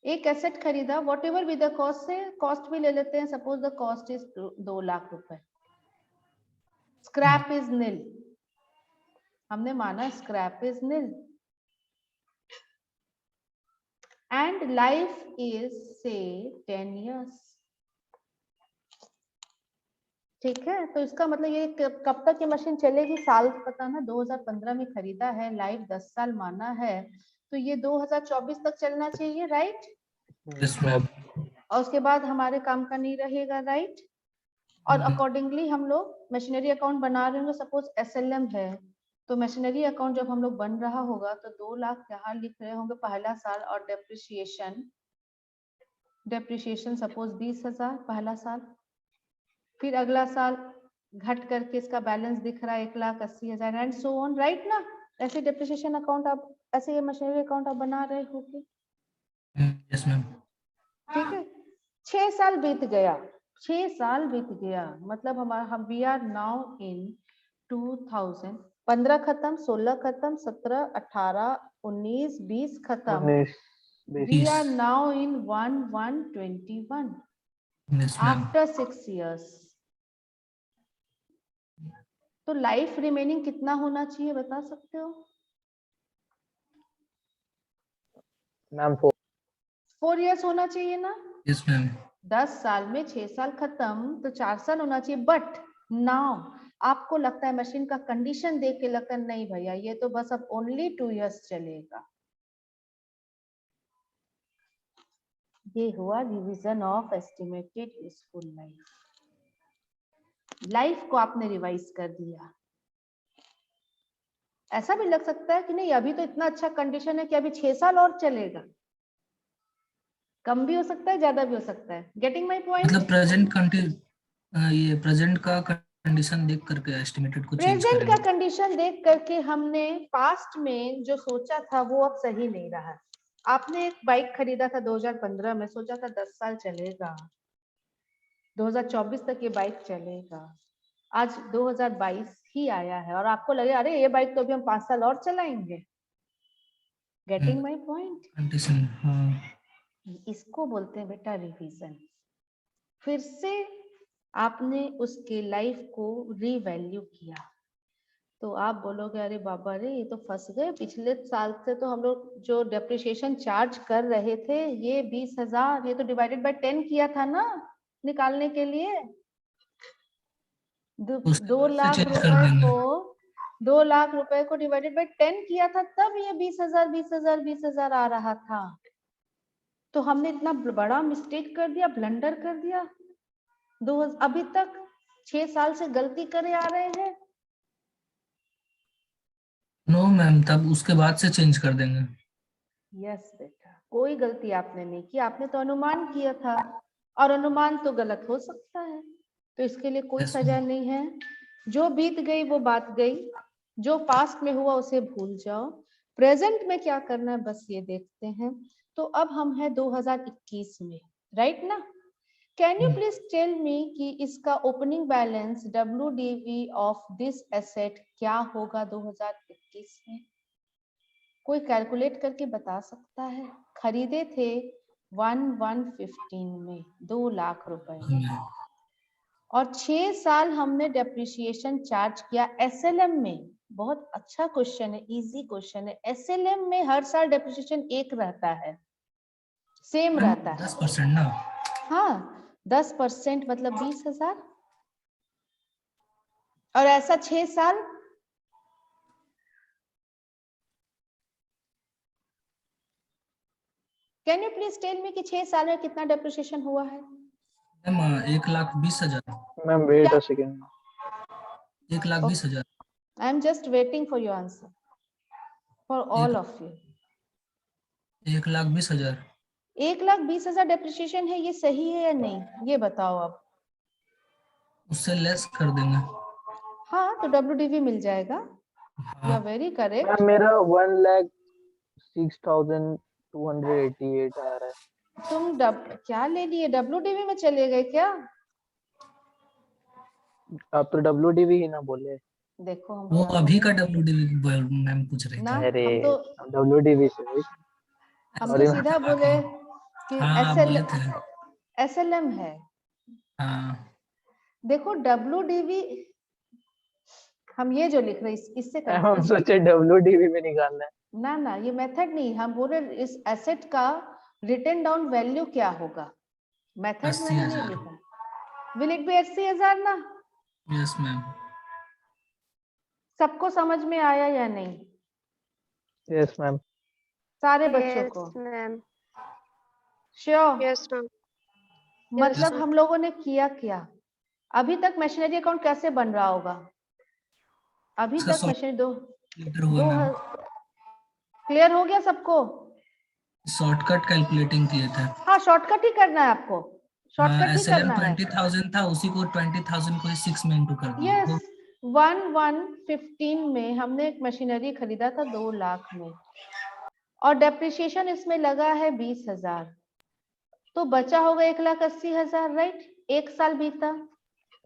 एक एसेट खरीदा, whatever with the cost, say cost भी ले लेते हैं, suppose the cost is 2 lakh रुपए। स्क्रैप इज नील, हमने माना scrap is nil, and life is say 10 years। ठीक है, तो इसका मतलब ये कब तक ये मशीन चलेगी? साल पता ना, 2015 में खरीदा है, लाइफ 10 साल माना है, तो ये 2024 तक चलना चाहिए, राइट। Yes ma'am. और उसके बाद हमारे काम का नहीं रहेगा, राइट। और अकॉर्डिंगली हम लोग मशीनरी अकाउंट बना रहे होंगे, सपोज SLM है, तो मशीनरी अकाउंट जब हम लोग बन रहा होगा तो 2 लाख यहाँ लिख रहे होंगे पहला साल, और डेप्रिसिएशन सपोज 20,000 पहला साल। फिर अगला साल घट करके इसका बैलेंस दिख रहा है 1,80,000 एंड सो ऑन, राइट ना। ऐसे डेप्रिसिएशन अकाउंट आप, ऐसे मशीनरी अकाउंट आप बना रहे होगे। Yes ma'am. ठीक है। 6 साल बीत गया, 6 साल बीत गया, मतलब हमारा हम वी आर नाउ इन 2015 खत्म, 16 खत्म, 17, 18, 19, 20 खत्म, 19 we 20 are now in 1/1/21 yes ma'am. After 6 years। तो लाइफ रिमेनिंग कितना होना चाहिए बता सकते हो? मैम 4 years होना चाहिए ना। Yes ma'am. 10 साल में 6 साल खत्म, तो 4 साल होना चाहिए। बट नाउ आपको लगता है, मशीन का कंडीशन देख के लगता है नहीं भैया ये तो बस अब ओनली 2 years चलेगा। ये हुआ revision of estimated useful life. Life को आपने रिवाइज कर दिया। ऐसा भी लग सकता है कि नहीं अभी तो इतना अच्छा कंडीशन है कि अभी 6 साल और चलेगा। कम भी हो सकता है, ज्यादा भी हो सकता है। Getting my point? मतलब ये प्रेजेंट का कंडीशन देख करके एस्टिमेटेड को चेंज प्रेजेंट का करेंगे। कंडीशन देख करके हमने पास्ट में जो सोचा था वो अब सही नहीं रहा। आपने एक बाइक खरीदा था 2015 में, सोचा था 10 साल चलेगा, 2024 तक ये बाइक चलेगा। आज 2022 ही आया है और आपको लगे अरे ये बाइक तो अभी हम 5 साल और चलाएंगे। Getting my point? कंडीशन हाँ। इसको बोलते हैं बेटा रिवीजन। फिर से आपने उसके लाइफ को रीवैल्यू किया। तो आप बोलोगे अरे बाबा रे ये तो फंस गए, पिछले साल से तो हम लोग जो डेप्रिसिएशन चार्ज कर रहे थे ये 20,000, ये तो डिवाइडेड बाय 10 किया था ना निकालने के लिए। उसके 2 बाद से लाख चेंज कर रुपए देंगे। को 2 लाख रुपए को डिवाइडेड बाय 10 किया था, तब ये 20,000 20,000 20,000 आ रहा था। तो हमने इतना बड़ा मिस्टेक कर दिया, ब्लंडर कर दिया। अभी तक 6 साल से गलती करे आ रहे हैं। नो मैम, तब उसके बाद से चेंज कर देंगे। यस बेटा, कोई गलती आपने नहीं की, आपने तो अनुमान किया था और अनुमान तो गलत हो सकता है, तो इसके लिए कोई Yes, सजा ma'am. नहीं है। जो बीत गई वो बात गई, जो पास्ट में हुआ उसे भूल जाओ। प्रेजेंट में क्या करना है बस ये देखते हैं। तो अब हम है 2021 में, राइट ना। Can you please tell me कि इसका opening balance WDV of this asset क्या होगा 2021 में? कोई कैलकुलेट करके बता सकता है? खरीदे थे 1/1/15 में 2 लाख रुपए में, और 6 साल हमने डेप्रिसिएशन चार्ज किया SLM में बहुत अच्छा क्वेश्चन है, इजी क्वेश्चन है। एसएलएम में हर साल डेप्रिसिएशन 1 रहता है, सेम रहता है। 10% ना? हाँ 10% मतलब 20,000, और ऐसा 6 साल। Can you please tell me कि 6 साल में कितना डेप्रिसिएशन हुआ है? Ma'am 1,20,000। Ma'am wait a second. 1,20,000। I am just waiting for your answer for all of you. 1,20,000। 1,20,000 depreciation है, ये सही है या नहीं, ये बताओ आप। उससे लेस कर देंगे। हाँ तो WDV मिल जाएगा। You are very correct. Ma'am मेरा 1,06,288 आ रहा है। तुम क्या ले लिए, WDV में चले गए क्या? आप तो WDV ही ना बोले। देखो हम वो क्या अभी बोले का WDV मैम पूछ रही ना, थी। अरे हम तो WDV से हम सॉरी तो मैम। सीधा बोले कि हाँ आप बोले थे। SLM है। हाँ देखो WDV हम ये जो लिख रहे हैं इससे हम कंफ्यूज सोचे WDV में निकालना है। ना, ये मेथड नहीं, हम बोले इस एसेट का रिटन डाउन वैल्यू क्या होगा, मेथड मैंने नहीं 80,000। लिखा। विल इट बी 80,000 ना? Yes ma'am. सबको समझ में आया या नहीं? Yes ma'am. सारे बच्चों को? Yes, ma'am. Sure? Yes, ma'am. मतलब ma'am. हम लोगों ने किया क्या अभी तक? मशीनरी अकाउंट कैसे बन रहा होगा अभी इसका तक? मशीनरी दो हुआ मैम। क्लियर हो गया सबको? शॉर्टकट कैलकुलेटिंग किए थे। हाँ शॉर्टकट ही करना है आपको, शॉर्टकट ही SLM करना है। 20,000 था, उसी को 20,000 को 6 में इंटू कर दिया। यस 1115 में हमने एक मशीनरी खरीदा था 2 लाख में, और डेप्रिसिएशन इसमें लगा है 20,000, तो बचा होगा 1,80,000 राइट? 1 साल बीता,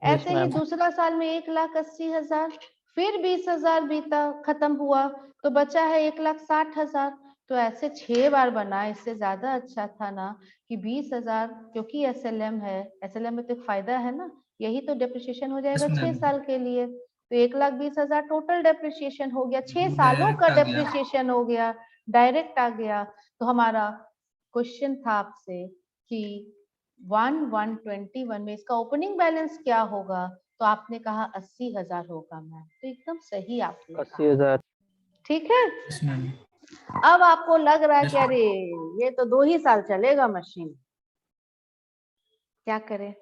ऐसे ही दूसरा साल में 1,80,000, फिर 20,000 बीता, खत्म हुआ, तो बचा है 1,60,000। तो ऐसे 6 बार बना, इससे ज्यादा अच्छा था ना कि 20,000, क्योंकि SLM है, SLM में तो एक फायदा है ना, यही तो डेप्रिसिएशन हो जाएगा 6 साल के लिए। तो 1,20,000 टोटल डेप्रिसिएशन हो गया, 6 सालों का डेप्रिसिएशन हो गया, डायरेक्ट आ गया। तो हमारा क्वेश्चन था आपसे कि 1121 में इसका ओपनिंग बैलेंस क्या होगा, तो आपने कहा 80,000 होगा मैम, तो एकदम सही आपने कहा। 80,000। ठीक है, यस मैम। अब आपको लग रहा है कि अरे ये तो 2 ही साल चलेगा मशीन, क्या करें?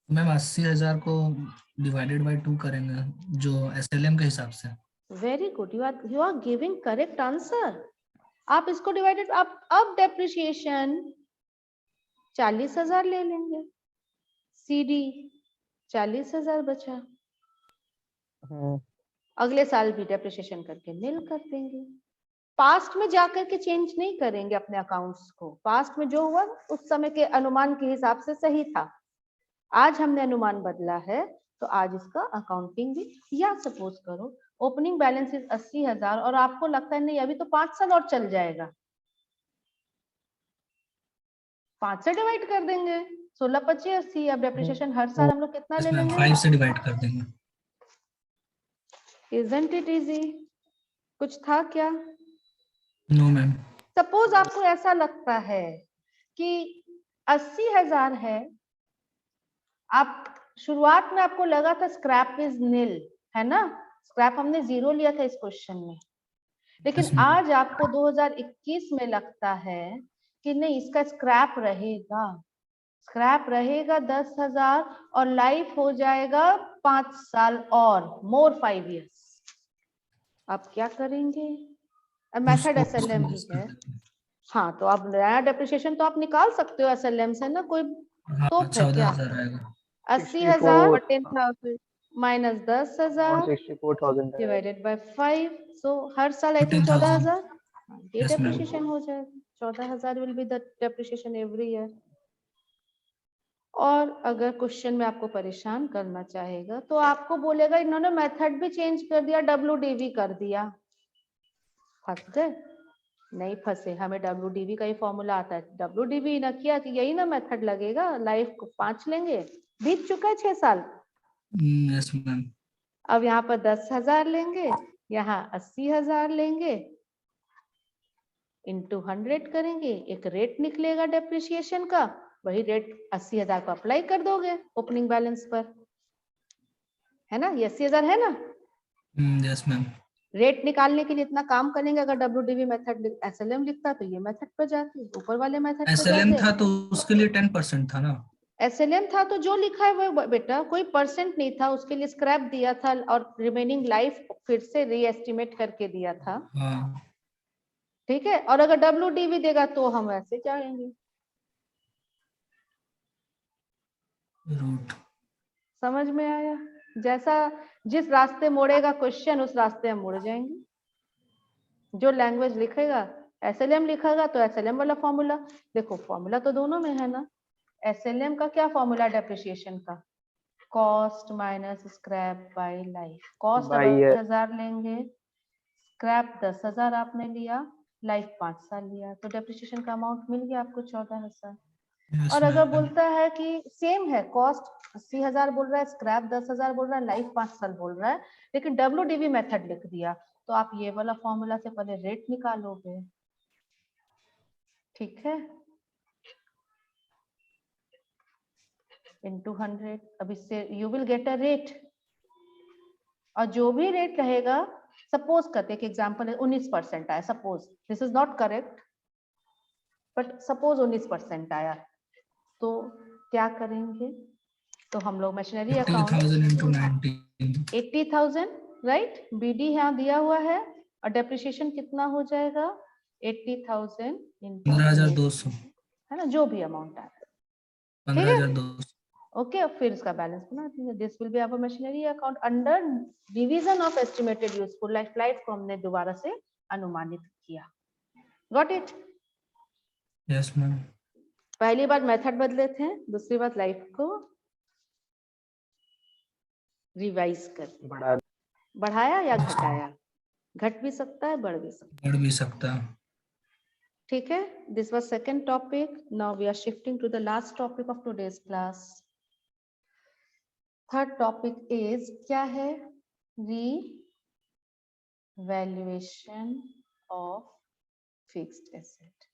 मैम 80,000 को डिवाइडेड बाय 2 करेंगे जो SLM के हिसाब से। Very good, you are giving correct answer. आप इसको डिवाइडेड, आप अब डेप्रिसिएशन 40,000 ले लेंगे, CD 40,000 बचा, अगले साल भी डेप्रिसिएशन करके नील कर देंगे। पास्ट में जाकर के चेंज नहीं करेंगे अपने अकाउंट्स को, पास्ट में जो हुआ उस समय के अनुमान के हिसाब से सही था, आज हमने अनुमान बदला है तो आज इसका अकाउंटिंग भी, या सपोज करो ओपनिंग बैलेंस इज 80,000 और आपको लगता है नहीं अभी तो 5 साल और चल जाएगा, 5 से डिवाइड कर देंगे, 16 25 80। अब डेप्रिसिएशन हर साल हम लोग कितना ले लेंगे? 5 से डिवाइड कर देंगे। Isn't it easy? कुछ था क्या? No ma'am. सपोज आपको ऐसा लगता है कि 80,000 है, आप शुरुआत में आपको लगा था स्क्रैप इज नील, है ना, स्क्रैप हमने 0 लिया था इस क्वेश्चन में, लेकिन आज आपको 2021 में लगता है कि नहीं इसका स्क्रैप रहेगा, स्क्रैप रहेगा 10,000 और लाइफ हो जाएगा 5 साल और मोर 5 इयर्स। आप क्या करेंगे? मेथड SLM ही है। हाँ तो आप नया डेप्रिसिएशन तो आप निकाल सकते हो SLM से ना, कोई तो है क्या? 14,000 आएगा। 80,000 14,000. माइनस 10,000 64,000 डिवाइडेड बाय 5, सो हर साल आई थिंक 14,000 ये Yes, ma'am. डेप्रिसिएशन हो जाएगा। 14,000 will be the depreciation every year. और अगर क्वेश्चन में आपको परेशान करना चाहेगा तो आपको बोलेगा इन्होंने मेथड भी चेंज कर दिया, WDV कर दिया। फंस गए? नहीं फंसे, हमें WDV का ही फॉर्मूला आता है, WDV ना किया कि यही ना मेथड लगेगा, लाइफ को 5 लेंगे, बीत चुका है 6 साल। Yes ma'am. अब यहाँ पर 10,000 लेंगे, यहाँ 80,000 लेंगे, इंटू 100 करेंगे, एक रेट निकलेगा डेप्रिसिएशन का, वही रेट 80,000 को अप्लाई कर दोगे ओपनिंग बैलेंस पर, है ना? ये 80,000 है ना? Yes ma'am. रेट निकालने के लिए इतना काम करेंगे, अगर WDV मेथड SLM लिखता तो ये मेथड पर जाते, ऊपर वाले मेथड पर SLM जाते। था तो उसके लिए 10% था ना? SLM था तो जो लिखा है वो बेटा, कोई परसेंट नहीं था, उसके लिए स्क्रैप दिया था और रिमेनिंग लाइफ फिर से रीएस्टिमेट करके दिया था। हाँ। ठीक है, और अगर WDV देगा तो हम ऐसे जाएंगे। रूट। समझ में आया? जैसा जिस रास्ते मोड़ेगा क्वेश्चन, उस रास्ते हम मुड़ जाएंगे। जो लैंग्वेज लिखेगा, SLM लिखेगा तो SLM वाला फॉर्मूला। देखो फॉर्मूला तो दोनों में है ना। SLM का क्या फॉर्मूला डेप्रिसिएशन का? Cost minus scrap bye life. Cost 10,000 लेंगे, स्क्रैप 10,000 आपने लिया, लाइफ 5 साल लिया, तो डेप्रिसिएशन का अमाउंट मिल गया आपको 14,000। Yes, और अगर ma'am. बोलता है कि सेम है, कॉस्ट 80,000 बोल रहा है, स्क्रैप 10,000 बोल रहा है, लाइफ 5 साल बोल रहा है, लेकिन WDV मेथड लिख दिया, तो आप ये वाला फॉर्मूला से पहले रेट निकालोगे। ठीक है, इनटू 100। अब इससे you will get a rate, और जो भी रेट रहेगा, सपोज करते हैं कि एग्जांपल 19% आया, suppose, this is not correct, but suppose 19% आया, तो क्या करेंगे? तो हम लोग machinery account 80,000 into 19. 80,000 right, BD यहाँ दिया हुआ है, और डेप्रिसिएशन कितना हो जाएगा? 80,000 into 15,200. है ना, जो भी अमाउंट आया। 15,200. ओके, अब फिर इसका बैलेंस बना देंगे। This will be our machinery account under division of estimated useful life. Life को हमने दोबारा से अनुमानित किया। Got it? Yes ma'am. पहली बार मेथड बदले थे, दूसरी बार लाइफ को रिवाइज कर बढ़ाया या घटाया। घट भी सकता है, बढ़ भी सकता है। बढ़ भी सकता है। ठीक है, this was second topic. Now we are shifting to the last topic of today's class. Third topic is क्या है? Revaluation of fixed asset.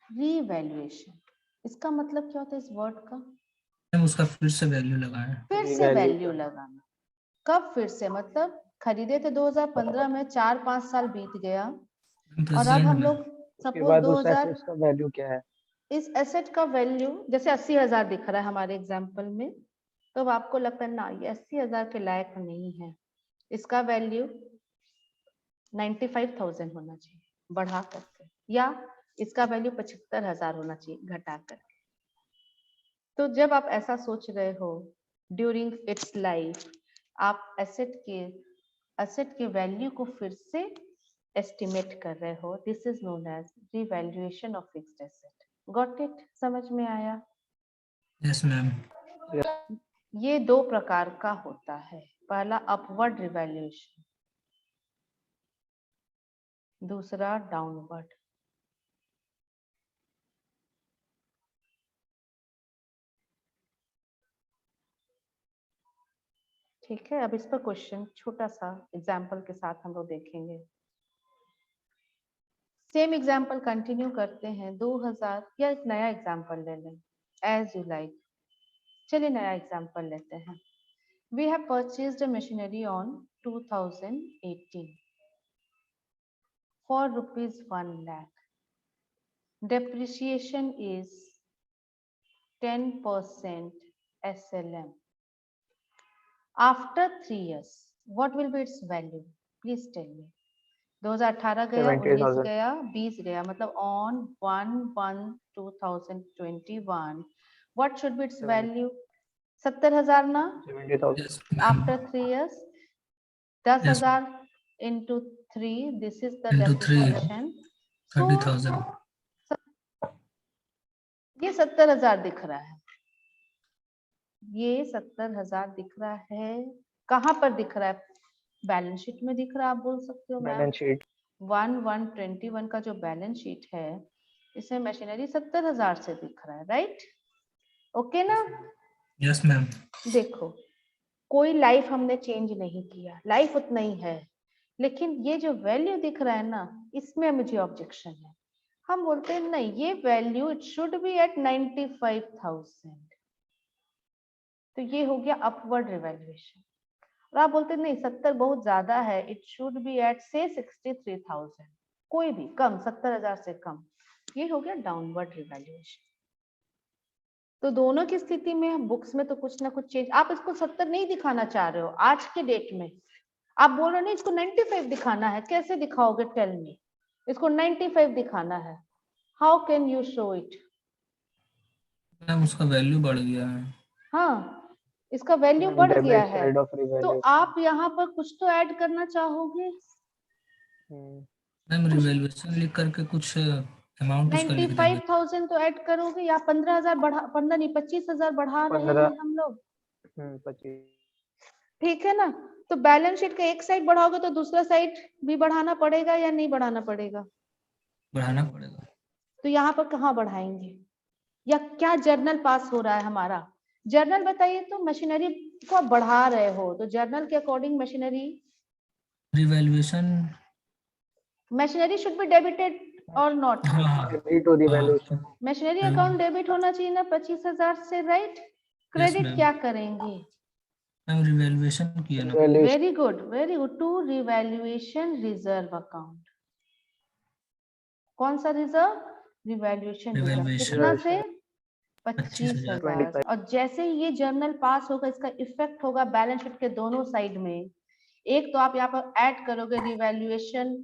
Revaluation, इसका मतलब क्या होता है इस वर्ड का? मैम उसका फिर से वैल्यू लगाएं। फिर से वैल्यू लगाना। कब फिर से? मतलब खरीदे थे 2015 में, 4-5 साल बीत गया, और अब हम लोग सपोज 2000 का वैल्यू क्या है? इस एसेट का वैल्यू जैसे 80,000 दिख रहा है हमारे एग्जांपल में, तो अब आपको लगता है ना ये 80,000 के लायक नहीं है, इसका वैल्यू 95,000 होना चाहिए बढ़ा करके, या इसका वैल्यू 75,000 होना चाहिए घटा करके। तो जब आप ऐसा सोच रहे हो ड्यूरिंग इट्स लाइफ, आप एसेट के वैल्यू को फिर से एस्टिमेट कर रहे हो, this is known as revaluation of fixed asset. Got it? समझ में आया? Yes ma'am. ये दो प्रकार का होता है, पहला अपवर्ड रिवैल्यूएशन, दूसरा डाउनवर्ड। ठीक है, अब इस पर क्वेश्चन छोटा सा एग्जाम्पल के साथ हम लोग देखेंगे। सेम एग्जाम्पल कंटिन्यू करते हैं। 2000 या एक नया एग्जाम्पल ले लें, एज यू लाइक। चलिए नया एग्जाम्पल लेते हैं। We have purchased a machinery on 2018 for ₹1 lakh. Depreciation is 10% SLM. After 3 years, what will be its value? Please tell me. 2018 गया, 19 गया, 20 गया, मतलब on 1/1/2021, what should be its value? 70,000 ना? 70,000. After 3 years, 10,000 into 3, this is the Into 3, depreciation. 30,000. ये 70,000 दिख रहा है, ये 70,000 दिख रहा है। कहाँ पर दिख रहा है? बैलेंस शीट में दिख रहा है, आप बोल सकते हो। बैलेंस शीट 1/1/21 का जो बैलेंस शीट है, इसमें मशीनरी 70,000 से दिख रहा है, राइट? ओके ना? Yes ma'am. देखो, कोई लाइफ हमने चेंज नहीं किया, लाइफ उतना ही है, लेकिन ये जो वैल्यू दिख रहा है ना, इसमें मुझे ऑब्जेक्शन है। हम बोलते हैं नहीं, ये value it should be at 95,000, तो ये हो गया अपवर्ड रिवैल्यूएशन। और आप बोलते हैं नहीं 70 बहुत ज्यादा है, इट शुड बी एट से 63,000, कोई भी कम, 70,000 से कम, ये हो गया डाउनवर्ड रिवैल्यूएशन। तो दोनों की स्थिति में बुक्स में तो कुछ ना कुछ चेंज, आप इसको 70 नहीं दिखाना चाह रहे हो आज के डेट में, आप बोल रहे हो नहीं इसको 95 दिखाना है, कैसे दिखाओगे, टेल मी। इसको 95 दिखाना है, how can you show it? Ma'am उसका वैल्यू बढ़ गया है। हाँ, इसका वैल्यू बढ़ गया डेबिट है, साइड ऑफ तो रिवैल्यूएशन। आप यहाँ पर कुछ तो ऐड करना चाहोगे। मैम रिवैल्यूएशन लिख करके कुछ अमाउंट उसका लिख देंगे। 95,000 तो ऐड करोगे, या 15,000 बढ़ा, 15 नहीं 25,000 बढ़ा रहे 15 हैं हम लोग, 25। ठीक है ना। तो बैलेंस शीट का एक साइड बढ़ाओगे तो दूसरा साइड भी बढ़ाना पड़ेगा या नहीं बढ़ाना पड़ेगा? बढ़ाना पड़ेगा। तो यहाँ पर कहाँ बढ़ाएंगे, या क्या जर्नल पास हो रहा है हमारा? जर्नल बताइए तो, मशीनरी को आप बढ़ा रहे हो तो जर्नल के according revaluation machinery should be debited और नॉट? हाँ डेबिट और रिवैल्यूएशन। मशीनरी अकाउंट डेबिट होना चाहिए ना 25,000 से, राइट? Credit ma'am. क्या करेंगे? मैम रिवैल्यूएशन किया ना। Very good, very good, to revaluation reserve account. कौन सा रिजर्व? Revaluation reserve. Revaluation. कितना से? 25,000। 25,000। और जैसे ही ये जर्नल पास होगा, इसका इफेक्ट होगा बैलेंस शीट के दोनों साइड में। एक तो आप यहाँ पर ऐड करोगे रिवैल्यूएशन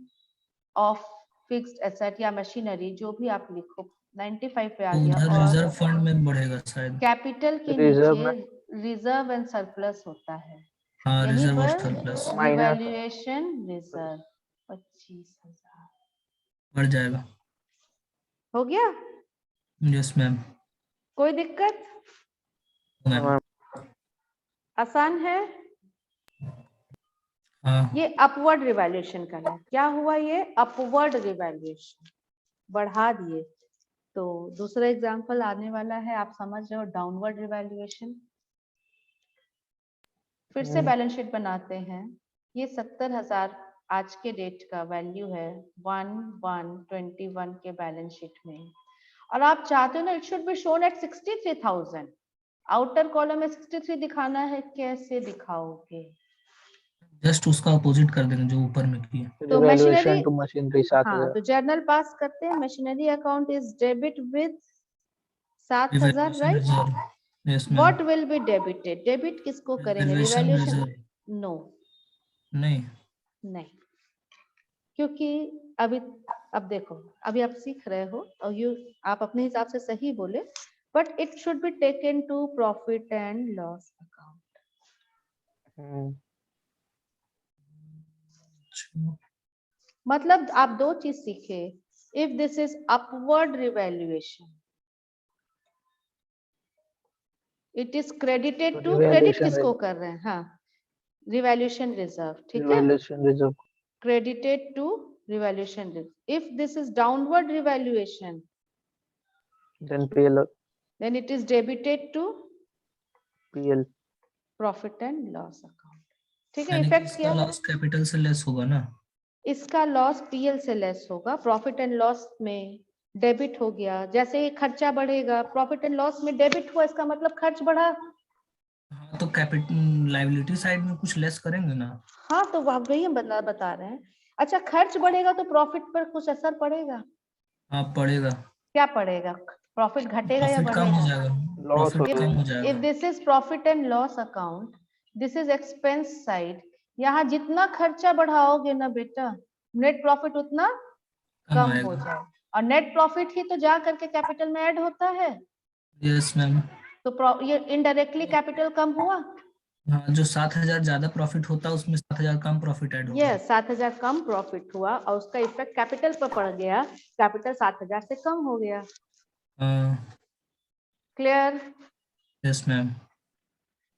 ऑफ फिक्स्ड एसेट या मशीनरी, जो भी आप लिखो, 95 पे आ तो गया। उधर और रिजर्व फंड में बढ़ेगा शायद। कैपिटल के रिजर्व नीचे रिजर्व एंड सरप्लस होता है, हाँ यहीं रिजर्व और पर सरप्लस रिवैल्यूएशन रिजर्व 25,000 बढ़ जाएगा। हो गया। Yes ma'am. कोई दिक्कत? मैम आसान है। हाँ ये अपवर्ड रिवैल्यूएशन का है। क्या हुआ? ये अपवर्ड रिवैल्यूएशन बढ़ा दिए। तो दूसरा एग्जांपल आने वाला है, आप समझ रहे हो, डाउनवर्ड रिवैल्यूएशन। फिर से बैलेंस शीट बनाते हैं। ये 70,000 आज के डेट का वैल्यू है 1/1/21 के बैलेंस शीट में, और आप चाहते हो ना it should be shown at 63,000। Outer column में 63 दिखाना है, कैसे दिखाओगे? जस्ट उसका अपोजिट कर देंगे जो ऊपर में किया। तो रिवैल्यूएशन टू मशीनरी हाँ, 7,000। तो जर्नल पास करते हैं। Machinery account is debit with 7,000, revaluation right? Reserve. Yes ma'am. What will be debited? Debit किसको करेंगे? Revaluation revaluation? रिजर्व। नो, नहीं नहीं, क्योंकि अभी, अब देखो, अभी आप सीख रहे हो और आप अपने हिसाब से सही बोले, but it should be taken to profit and loss account. मतलब आप दो चीज सीखे। If this is upward revaluation, it is credited to, credit किसको कर रहे हैं? हाँ, रिवैल्यूएशन रिजर्व, ठीक है, revaluation reserve credited to revaluation risk. If this is downward revaluation, then PL then it is debited to PL profit and loss account. ठीक है, यानी कि इफेक्ट इसका क्या? लॉस कैपिटल से लेस होगा ना। इसका लॉस पीएल से लेस होगा, प्रॉफिट एंड लॉस में डेबिट हो गया। जैसे ही खर्चा बढ़ेगा, प्रॉफिट एंड लॉस में डेबिट हुआ, इसका मतलब खर्च बढ़ा। हाँ तो कैपिटल लायबिलिटी साइड में कुछ लेस करेंगे ना। हाँ, तो वही हम बता रहे हैं। अच्छा, खर्च बढ़ेगा तो प्रॉफिट पर कुछ असर पड़ेगा? हाँ पड़ेगा। क्या पड़ेगा? प्रॉफिट घटेगा या प्रॉफिट कम हो बढ़ेगा? जाएगा। लॉस प्रॉफिट कम हो If जाएगा। this is profit and loss account, this is expense side. यहाँ जितना खर्चा बढ़ाओगे ना बेटा, नेट प्रॉफिट उतना कम हो आएगा। जाए, और नेट प्रॉफिट ही तो जा करके कैपिटल में ऐड होता है। Yes ma'am. तो ये इनडायरेक्टली कैपिटल कम हुआ। हाँ जो 7,000 ज्यादा प्रॉफिट होता है उसमें 7,000 कम प्रॉफिट ऐड होगा। ये 7,000 कम प्रॉफिट हुआ और उसका इफेक्ट कैपिटल पर पड़ गया, कैपिटल 7,000 से कम हो गया। क्लियर? Yes ma'am.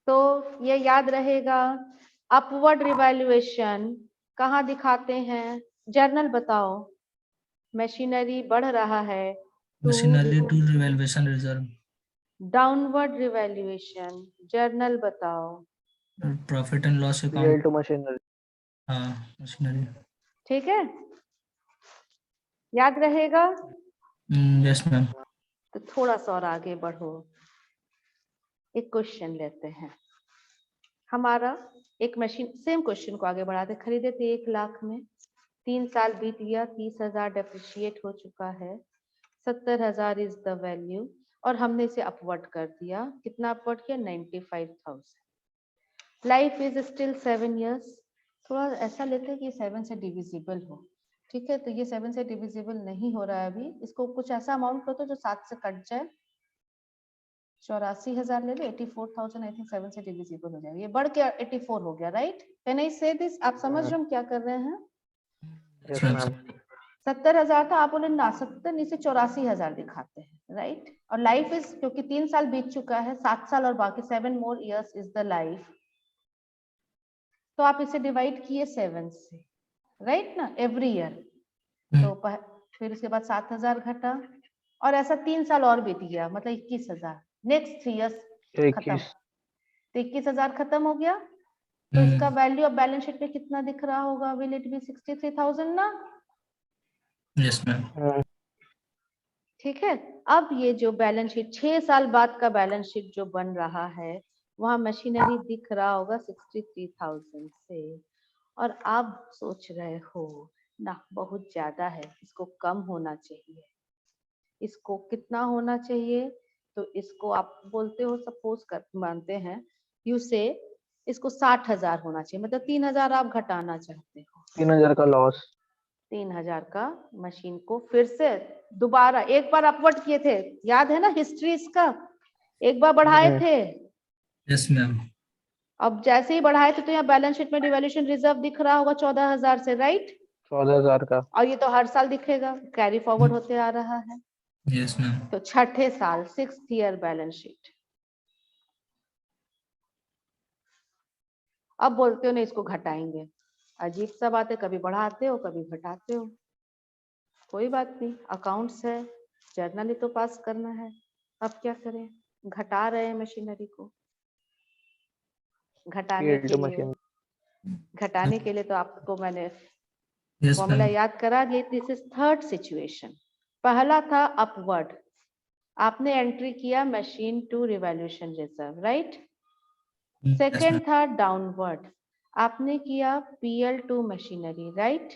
तो ये याद रहेगा। अपवर्ड रिवैल्यूएशन कहाँ दिखाते हैं? जर्नल बताओ। मशीनरी बढ़ रहा है, machinery to revaluation reserve. Downward revaluation, journal बताओ। Profit and loss PL account. To machinery. हाँ मशीनरी। ठीक है, याद रहेगा? Yes ma'am. तो थोड़ा सा और आगे बढ़ो, एक क्वेश्चन लेते हैं। हमारा एक मशीन, सेम क्वेश्चन को आगे बढ़ाते, खरीदे थे 1 लाख में, 3 साल बीत गया, 30,000 डेप्रिशिएट हो चुका है, 70,000 इज द वैल्यू, और हमने इसे अपवर्ड कर दिया। कितना अपवर्ड किया? 95,000। Life is still 7 years। थोड़ा ऐसा लेते हैं कि 7 से डिविजिबल हो। ठीक है, तो ये 7 से डिविजिबल नहीं हो रहा है अभी। इसको कुछ ऐसा अमाउंट लो तो जो 7 से कट जाए। 84,000 ले लो, 84,000 आई थिंक 7 से डिविजिबल हो जाएगा। ये बढ़ के 84 हो गया, राइट? कैन आई से दिस? आप समझ रहे हो हम क्या कर रहे हैं? Yes ma'am. 70,000 था, आप बोले ना 70 नीचे 84,000 दिखाते हैं, राइट? और लाइफ इज, क्योंकि 3 साल बीत चुका है, 7 साल और बाकी 7 more years is the life. तो आप इसे डिवाइड किए 7 से, राइट ना, एवरी ईयर। तो फिर उसके बाद 7,000 घटा, और ऐसा 3 साल और बीत गया, मतलब 21,000। नेक्स्ट 3 years खत्म, 21। तो 21,000 खत्म हो गया। तो इसका वैल्यू ऑफ बैलेंस शीट पे कितना दिख रहा होगा? विल इट बी 63,000 ना? Yes ma'am. ठीक है, अब ये जो बैलेंस शीट 6 साल बाद का बैलेंस शीट जो बन रहा है, वहां मशीनरी दिख रहा होगा 63,000 से, और आप सोच रहे हो ना बहुत ज्यादा है, इसको कम होना चाहिए। इसको कितना होना चाहिए? तो इसको आप बोलते हो, सपोज कर मानते हैं, यू से इसको 60,000 होना चाहिए, मतलब 3,000 आप घटाना चाहते हो। 3,000 का लॉस। 3,000 का मशीन को फिर से दोबारा, एक बार अपवर्ड किए थे, याद है ना हिस्ट्री इसका? एक बार बढ़ाए थे, यस मैम। अब जैसे ही बढ़ाए थे तो यहाँ बैलेंस शीट में डिवैल्यूएशन रिजर्व दिख रहा होगा 14,000 से, राइट? 14,000 का। और ये तो हर साल दिखेगा, कैरी फॉरवर्ड होते आ रहा है। Yes ma'am. तो छठे साल 6th ईयर बैलेंस शीट। अब बोलते हो नहीं इसको घटाएंगे, अजीब सा बात है, कभी बढ़ाते हो कभी घटाते हो। कोई बात नहीं, अकाउंट्स है, जर्नल ही तो पास करना है। अब क्या करें? घटा रहे हैं मशीनरी को। घटाने पीएल के टू लिए, मशीनरी। घटाने के लिए तो आपको मैंने यस फॉर्मूला मैम। याद करा दिए। This is third situation. पहला था अपवर्ड, आपने एंट्री किया machine to revaluation reserve, right? Second था डाउनवर्ड, आपने किया PL to machinery, right?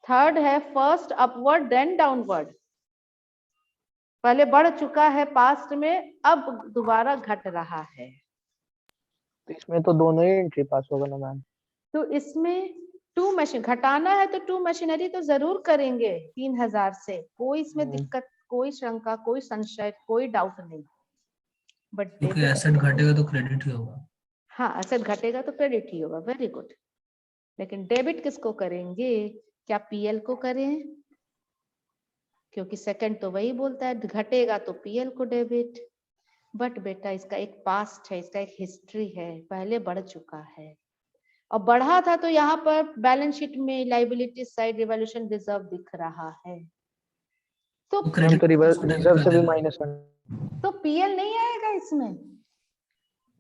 Third है फर्स्ट अपवर्ड देन डाउनवर्ड, पहले बढ़ चुका है पास्ट में, अब दोबारा घट रहा है। तो इसमें तो दोनों ही एंट्री पास होगा ना मैम? तो इसमें टू मशीन घटाना है तो टू मशीनरी तो जरूर करेंगे 3,000 से, कोई इसमें दिक्कत, कोई शंका, कोई संशय, कोई डाउट नहीं। बट क्योंकि एसेट घटेगा तो क्रेडिट ही होगा। हाँ, एसेट घटेगा तो क्रेडिट ही होगा, वेरी गुड। लेकिन डेबिट किसको करेंगे? क्या पीएल को करें? क्योंकि सेकंड तो वही बोलता है घटेगा तो पीएल को डेबिट। बट बेटा इसका एक पास्ट है, इसका एक हिस्ट्री है, पहले बढ़ चुका है, और बढ़ा था तो यहाँ पर बैलेंस शीट में लाइबिलिटी साइड रिवॉल्यूशन रिजर्व दिख रहा है। तो क्रेडिट रिजर्व से भी माइनस कर। तो पीएल नहीं आएगा इसमें।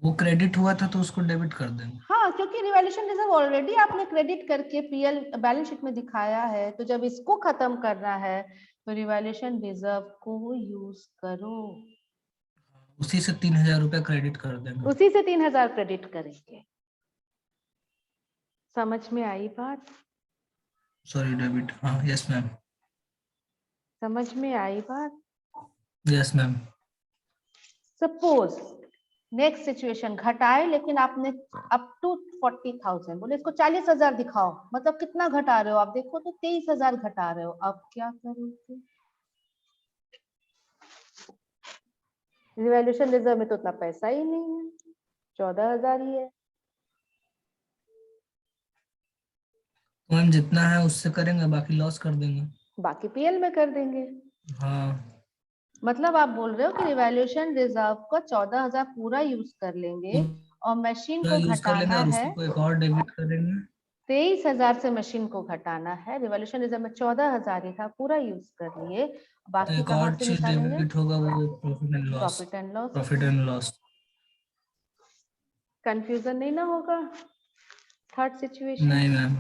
वो क्रेडिट हुआ था तो उसको डेबिट कर देंगे। हाँ, क्योंकि रिवॉल्यूशन रिजर्व ऑलरेडी आपने क्रेडिट करके पीएल बैलेंस शीट में दिखाया है, तो जब इसको खत्म करना है तो रिवॉल्यूशन रिजर्व को यूज करो। उसी से 3,000 रुपया क्रेडिट कर देंगे। उसी से 3,000 क्रेडिट करेंगे। समझ में आई बात? Sorry debit. हाँ यस मैम। समझ में आई बात? Yes ma'am. Suppose next situation, घटाए लेकिन आपने अप टू 40,000 बोले, इसको 40,000 दिखाओ, मतलब कितना घटा रहे हो आप? देखो तो 23,000 घटा रहे हो। अब क्या करोगे? रिवॉल्यूशन रिजर्व में तो उतना पैसा ही नहीं है, 14,000 ही है। तो हम जितना है उससे करेंगे, बाकी लॉस कर देंगे। बाकी पीएल में कर देंगे। हाँ मतलब आप बोल रहे हो कि रिवॉल्यूशन रिजर्व का 14,000 पूरा यूज कर लेंगे और मशीन को यूज कर लेंगे घटाना और है। उसी को एक और डेबिट करेंगे। 23,000 से मशीन को घटाना है। रिवॉल्यूशन रिजर्व में 14,000 ही था, पूरा यूज कर लिए। तो बाकी एक कहाँ और से चीज निकालेंगे? डेबिट होगा, वो profit and loss. Profit and loss. Profit and loss. Confusion नहीं ना होगा? थर्ड सिचुएशन नहीं मैम।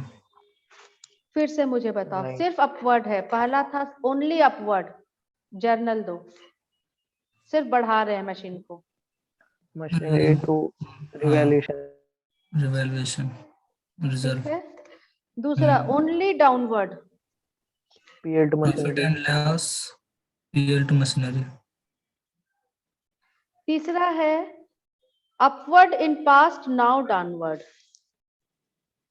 फिर से मुझे बताओ। नहीं। सिर्फ अपवर्ड है, पहला था ओनली अपवर्ड। जर्नल दो, सिर्फ बढ़ा रहे हैं मशीन को। Machinery to revaluation revaluation reserve. ठीक है। दूसरा only downward. PL to profit machinery. And loss PL to machinery. तीसरा है upward in past now downward.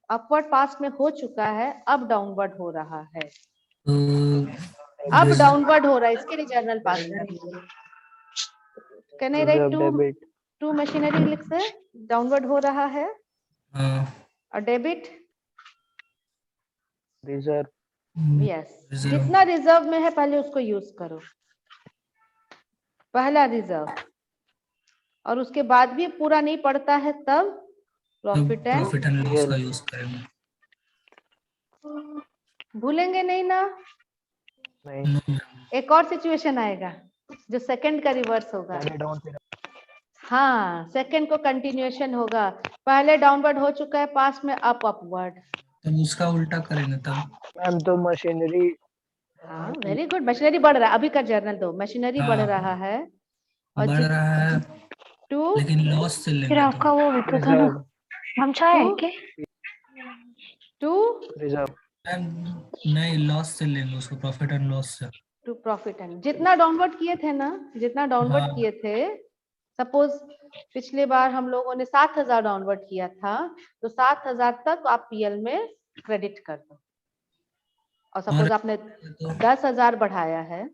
Upward past में हो चुका है, अब डाउनवर्ड हो रहा है। तो अब डाउनवर्ड हो रहा है, इसके लिए जर्नल पास करेंगे। Can I write reserve debit. To machinery लिख से डाउनवर्ड हो रहा है। हाँ, और डेबिट रिजर्व। Yes, reserve. जितना रिजर्व में है पहले उसको यूज करो। पहला रिजर्व, और उसके बाद भी पूरा नहीं पड़ता है तब profit profit and and loss का यूज करेंगे। भूलेंगे नहीं ना? नहीं। No ma'am. एक और सिचुएशन आएगा जो सेकंड का रिवर्स होगा। पहले डाउन फिर हाँ, सेकंड को कंटिन्यूएशन होगा। पहले डाउनवर्ड हो चुका है, पास में अप अपवर्ड। तब उसका उल्टा करेंगे तब। मैम तो मशीनरी हाँ वेरी गुड, मशीनरी बढ़ रहा है। अभी का जर्नल दो, मशीनरी बढ़ हाँ, रहा है और बढ़ रहा है टू लेकिन लॉस से फिर लेंगे आपका तो। वो होता था ना, रिजर्व। हम चाहे टू के टू रिजर्व। मैम नहीं, लॉस से लेंगे उसको, प्रॉफिट एंड लॉस से। टू प्रॉफिट एंड जितना डाउनवर्ड किए थे ना, जितना डाउनवर्ड हाँ। किए थे। सपोज पिछले बार हम लोगों ने 7,000 डाउनवर्ड किया था, तो 7,000 तक आप पीएल में क्रेडिट कर दो। और सपोज और आपने तो 10,000 बढ़ाया है,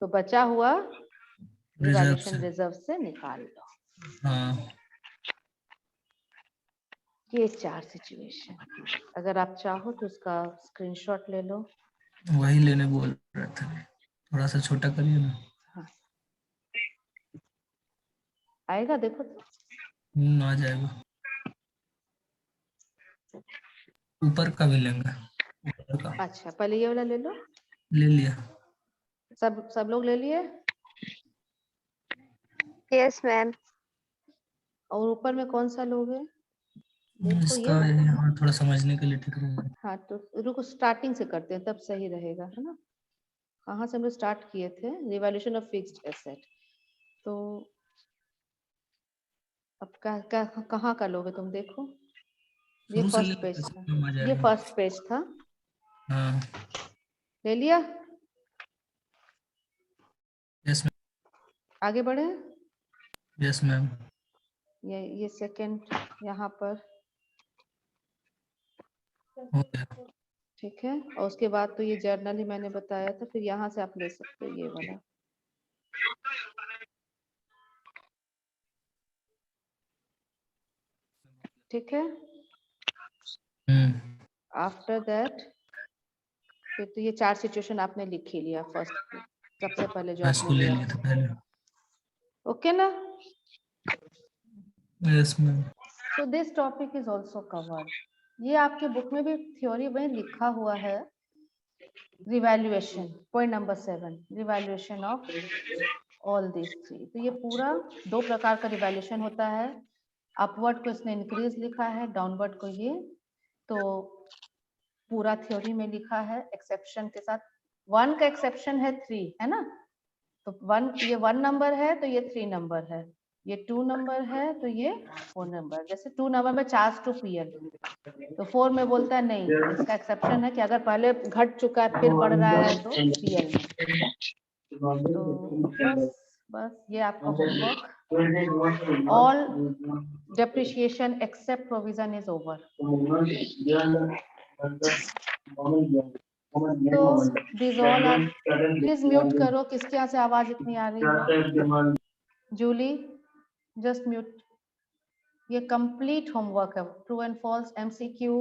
तो बचा हुआ रिजर्व रिवैल्यूएशन से। रिजर्व से निकाल लो। हाँ, ये 4 सिचुएशन, अगर आप चाहो तो उसका स्क्रीनशॉट ले लो। वही लेने बोल रहे थे, थोड़ा सा छोटा करिए ना। आएगा देखो तो। आ जाएगा। ऊपर का भी लेंगे, ऊपर का। अच्छा पहले ये वाला ले लो। ले लिया। सब लोग ले लिए। Yes, ma'am. और ऊपर में कौन सा लोगे? देखो इसका ये हाँ, थोड़ा समझने के लिए ठीक रहेगा। हाँ, तो रुको स्टार्टिंग से करते हैं, तब सही रहेगा, है ना? कहाँ से हम लोग स्टार्ट किए थे? Revaluation of fixed asset. तो अब कहाँ का लोगे तुम? देखो ये शुरू से फर्स्ट ले पेज लेते था, हैं, आ ये जाएगा। फर्स्ट पेज था। हाँ। ले लिया? Yes ma'am. आगे बढ़े। Yes ma'am. ये सेकंड यहाँ पर, हो गया। ठीक है। और उसके बाद तो ये जर्नल ही मैंने बताया था, फिर यहाँ से आप ले सकते हो ये वाला। ठीक है। आफ्टर दैट फिर तो ये 4 सिचुएशन आपने लिख ही लिया फर्स्ट, सबसे पहले जो इसको आपने ले लिया। लिया था पहले। ओके ना? Yes ma'am. So this topic is also covered. ये आपके बुक में भी थ्योरी में लिखा हुआ है। Revaluation point number 7, revaluation of all this 3। तो ये पूरा 2 प्रकार का रिवैल्यूएशन होता है। अपवर्ड को इसने इंक्रीज लिखा है, डाउनवर्ड को ये। तो पूरा थ्योरी में लिखा है एक्सेप्शन के साथ। 1 का एक्सेप्शन है 3, है ना? तो 1, ये 1 नंबर है तो ये 3 नंबर है, ये 2 नंबर है तो ये 4 नंबर। जैसे 2 नंबर में चार्ज टू पीएल, तो 4 में बोलता है नहीं, इसका एक्सेप्शन है कि अगर पहले घट चुका है फिर बढ़ रहा है तो पीएल में। तो बस ये आपका homework. All depreciation except provision is over. तो this all are, please mute करो, किसके यहाँ से आवाज इतनी आ रही है? Julie just mute. ये कंप्लीट होमवर्क है, ट्रू एंड फॉल्स, एमसीक्यू,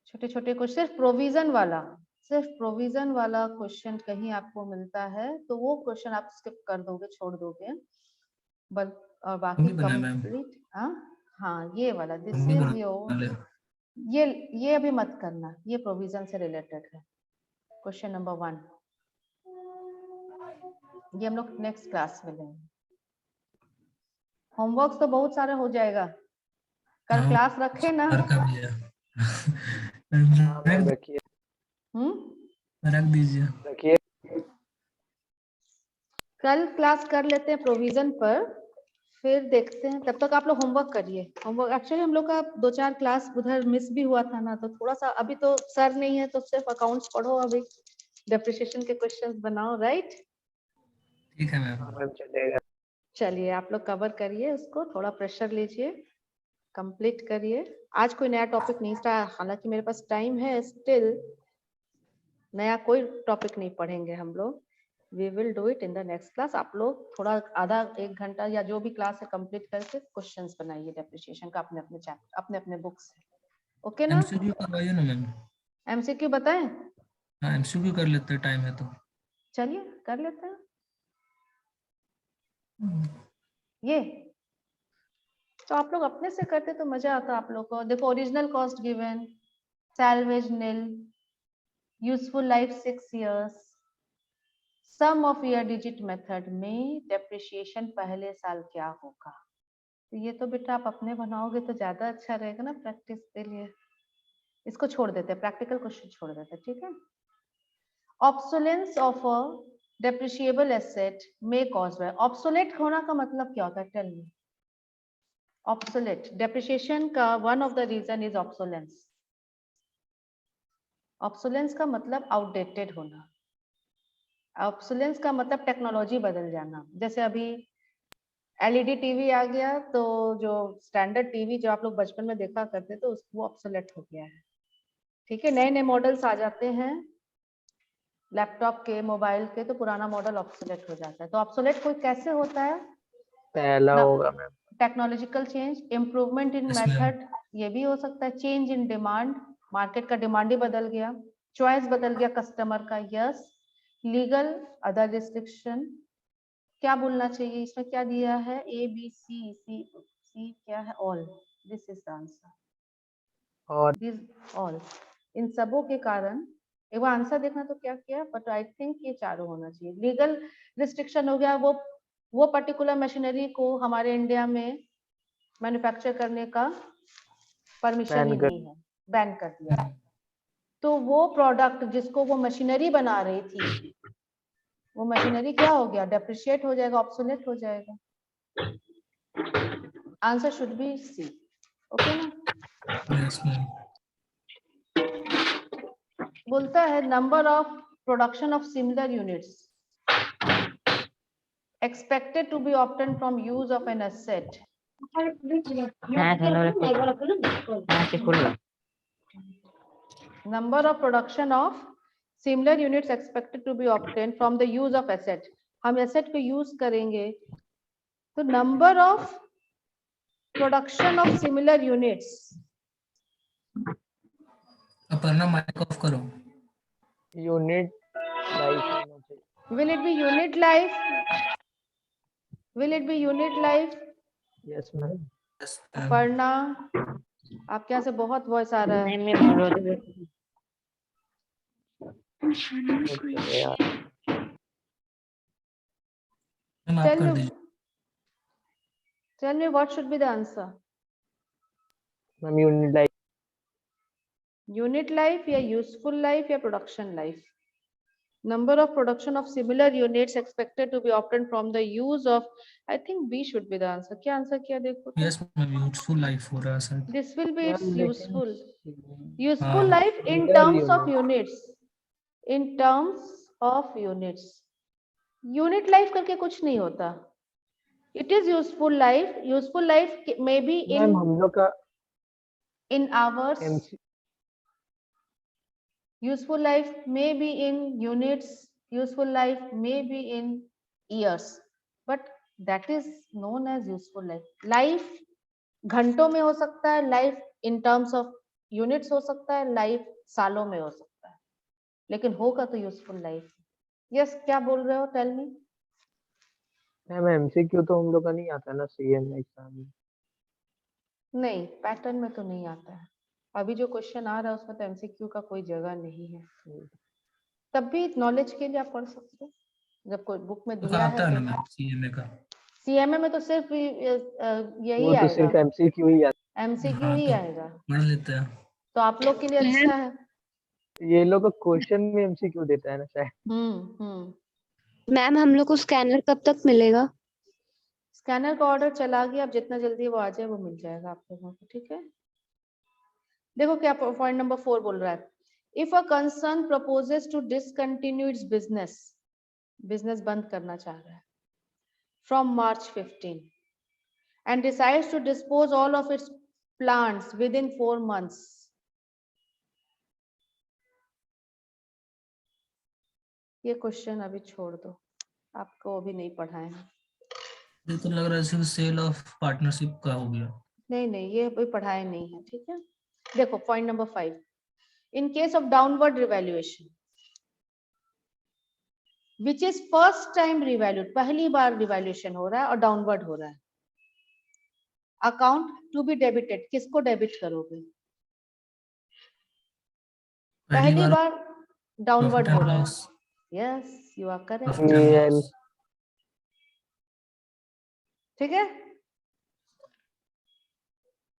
छोटे छोटे क्वेश्चन। सिर्फ प्रोविजन वाला क्वेश्चन कहीं आपको मिलता है तो वो क्वेश्चन आप स्किप कर दोगे, छोड़ दोगे। बट और बाकी नहीं बनाया मैम। कंप्लीट। हाँ हाँ ये वाला, दिस हम भी इज बना योर, ले। ये अभी मत करना, ये प्रोविजन से रिलेटेड है। क्वेश्चन नंबर 1 ये हम लोग नेक्स्ट क्लास में लेंगे। होमवर्क तो बहुत सारा हो जाएगा, कल हाँ, क्लास रखे ना। सर का भी है। हाँ मैम रख रखिए रख दीजिए। रखिए। कल क्लास कर लेते हैं प्रोविजन पर, फिर देखते हैं। तब तक आप लोग होमवर्क करिए। होमवर्क एक्चुअली हम लोग का 2-4 क्लास उधर मिस भी हुआ था ना, तो थोड़ा सा अभी तो सर नहीं है तो सिर्फ अकाउंट्स पढ़ो, अभी डेप्रिसिएशन के क्वेश्चंस बनाओ, राइट। ठीक है मैम। हाँ मैम चलेगा। चलिए आप लोग कवर करिए उसको, थोड़ा प्रेशर लीजिए, कंप्लीट करिए। आज कोई नया टॉपिक नहीं था, हालांकि मेरे पास टाइम है, स्टिल नया कोई टॉपिक नहीं पढ़ेंगे हम लोग। We will do it in the next class. आप लोग थोड़ा आधा 1 घंटा या जो भी क्लास है कंप्लीट करके क्वेश्चंस बनाइए डेप्रिसिएशन का अपने अपने चैप्टर, अपने अपने बुक से। ओके ना? एमसीक्यू करवाइए ना मैम। एमसीक्यू बताएं? हाँ एमसीक्यू कर लेते हैं, टाइम है तो। चलिए कर लेते हैं हम्म, ये। तो आप लोग अपने से करते तो मजा आता आप लोग को। देखो, original cost given, salvage nil, useful life 6 years, sum of year digit method में डेप्रिसिएशन पहले साल क्या होगा। तो ये तो बेटा आप अपने बनाओगे तो ज्यादा अच्छा रहेगा ना प्रैक्टिस के लिए। इसको छोड़ देते हैं, प्रैक्टिकल क्वेश्चन छोड़ देते हैं, ठीक है। Obsolescence of a depreciable asset में कॉज बाय। ऑब्सोलेट होना का मतलब क्या होता है, टेल मी। ऑब्सोलेट डेप्रिसिएशन का one of the reason is obsolescence. Obsolescence का मतलब आउटडेटेड होना। ऑब्सोलेंस का मतलब टेक्नोलॉजी बदल जाना। जैसे अभी एलईडी टीवी आ गया, तो जो स्टैंडर्ड टीवी जो आप लोग बचपन में देखा करते तो वो ऑब्सोलेट हो गया है, ठीक है। नए नए मॉडल्स आ जाते हैं लैपटॉप के, मोबाइल के, तो पुराना मॉडल ऑब्सोलेट हो जाता है। तो ऑब्सोलेट कोई कैसे होता है? पहला होगा ma'am. Technological change, improvement in Yes, ma'am. Method, ये भी हो सकता है। चेंज इन डिमांड, मार्केट का डिमांड ही बदल गया, चॉइस बदल गया कस्टमर का, यस। लीगल अदर रिस्ट्रिक्शन, क्या बोलना चाहिए इसमें, क्या दिया है, ए बी सी, सी क्या है, all, this is the answer, और दिस ऑल। इन सबों के कारण एक बार आंसर देखना तो क्या किया, बट आई थिंक ये चारों होना चाहिए। लीगल रिस्ट्रिक्शन हो गया, वो पर्टिकुलर मशीनरी को हमारे इंडिया में मैन्युफैक्चर करने का परमिशन ही बैन कर। नहीं है, बैन कर दिया। तो वो प्रोडक्ट जिसको वो मशीनरी बना रही थी, वो मशीनरी क्या हो गया, डेप्रिशिएट हो जाएगा, ऑब्सोलेट हो जाएगा। Answer should be C, okay ना। Yes, ma'am. बोलता है number of production of similar units expected to be obtained from use of an asset. Number of production of similar units expected to be obtained from the use of asset. हम asset को use करेंगे तो number of production of similar units. Aparna mike off करो। Unit life होना चाहिए। Will it be unit life? Will it be unit life? Yes ma'am. Yes, ma'am. Aparna, आपके यहाँ से बहुत वॉइस आ रहा है। ओके यार। मैम आप Tell कर me, दीजिए। tell me what should be the answer? Ma'am unit life. Unit life या useful life या production life? Number of production of similar units expected to be obtained from the use of, I think B should be the answer. क्या answer किया देखो तो? Yes ma'am, useful life हो रहा है sir. This will be its ma'am लेकिन useful. Useful हाँ life in similar terms of unit। units. In terms of units. Unit life करके कुछ नहीं होता. It is useful life. Useful life may be ma'am हम लोग का in hours. MC Useful life may be in units, useful life may be in years, but that is known as useful life. Life घंटों में हो सकता है, life in terms of units हो सकता है, life सालों में हो सकता है, लेकिन होगा तो useful life. Yes, क्या बोल रहे हो? Tell me. मैम एमसीक्यू तो हम लोग का नहीं आता ना सीएम एग्जाम में। नहीं, पैटर्न में तो नहीं आता है। अभी जो क्वेश्चन आ रहा है उसमें तो एमसीक्यू का कोई जगह नहीं है। तब भी नॉलेज के लिए आप पढ़ सकते हो, जब कोई बुक में तो दिया आता है है ना तो। मैम सीएमए का? सीएमए में तो सिर्फ यही वो तो सिर्फ आएगा, एमसीक्यू ही आता एमसीक्यू हाँ ही तो आएगा। पढ़ लेते हैं। तो आप लोग के लिए अच्छा है। है। ये लोग क्वेश्चन में एमसीक्यू देता है ना शायद। मैम हम लोग को स्कैनर कब तक मिलेगा? स्कैनर का ऑर्डर चला गया, अब जितना जल्दी वो आ जाए वो मिल जाएगा आप लोगों को, ठीक है। देखो क्या पॉइंट नंबर 4 बोल रहा है, if a concern proposes to discontinue its business, business बंद करना चाह रहा है, from March 15 and decides to dispose all of its plants within 4 months, ये क्वेश्चन अभी छोड़ दो, आपको अभी नहीं पढ़ाए हैं। ये तो लग रहा है सिर्फ सेल ऑफ पार्टनरशिप का हो गया। नहीं ये अभी पढ़ाए नहीं है, ठीक है। देखो point number 5, in case of downward revaluation which is first time revalued, पहली बार रिवैल्यूएशन हो रहा है और डाउनवर्ड हो रहा है, अकाउंट टू बी डेबिटेड, किसको डेबिट करोगे? पहली बार डाउनवर्ड प्रॉफिट हो एंड रहा है। Loss, yes you are correct, profit and PL loss. ठीक है।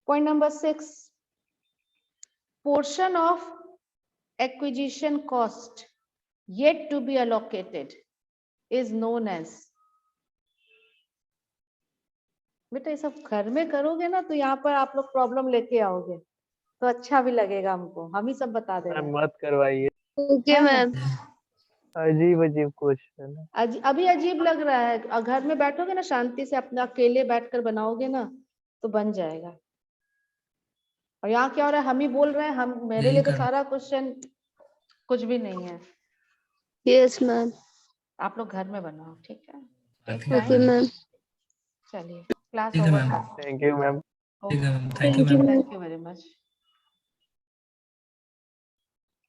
Point number 6, portion of acquisition cost yet to be allocated is known as, बेटा ये सब घर में करोगे ना तो यहाँ पर आप लोग प्रॉब्लम लेके आओगे तो अच्छा भी लगेगा हमको, हम ही सब बता दे रहे हैं। मत करवाइए, ओके है ना? मैम। अजीब अजीब क्वेश्चन है। अभी अजीब लग रहा है, घर में बैठोगे ना शांति से अपना अकेले बैठकर बनाओगे ना तो बन जाएगा। और यहाँ क्या हो रहा है, हम ही बोल रहे हैं, हम मेरे यही लिए तो कर सारा क्वेश्चन कुछ भी नहीं है, यस मैम। आप लोग घर में बनाओ, ठीक है। Okay ma'am. चलिए क्लास ठीक है ओवर मैम। करते हैं। Thank you ma'am. ठीक है ma'am, thank you thank you ma'am. Ma'am. Thank you very much.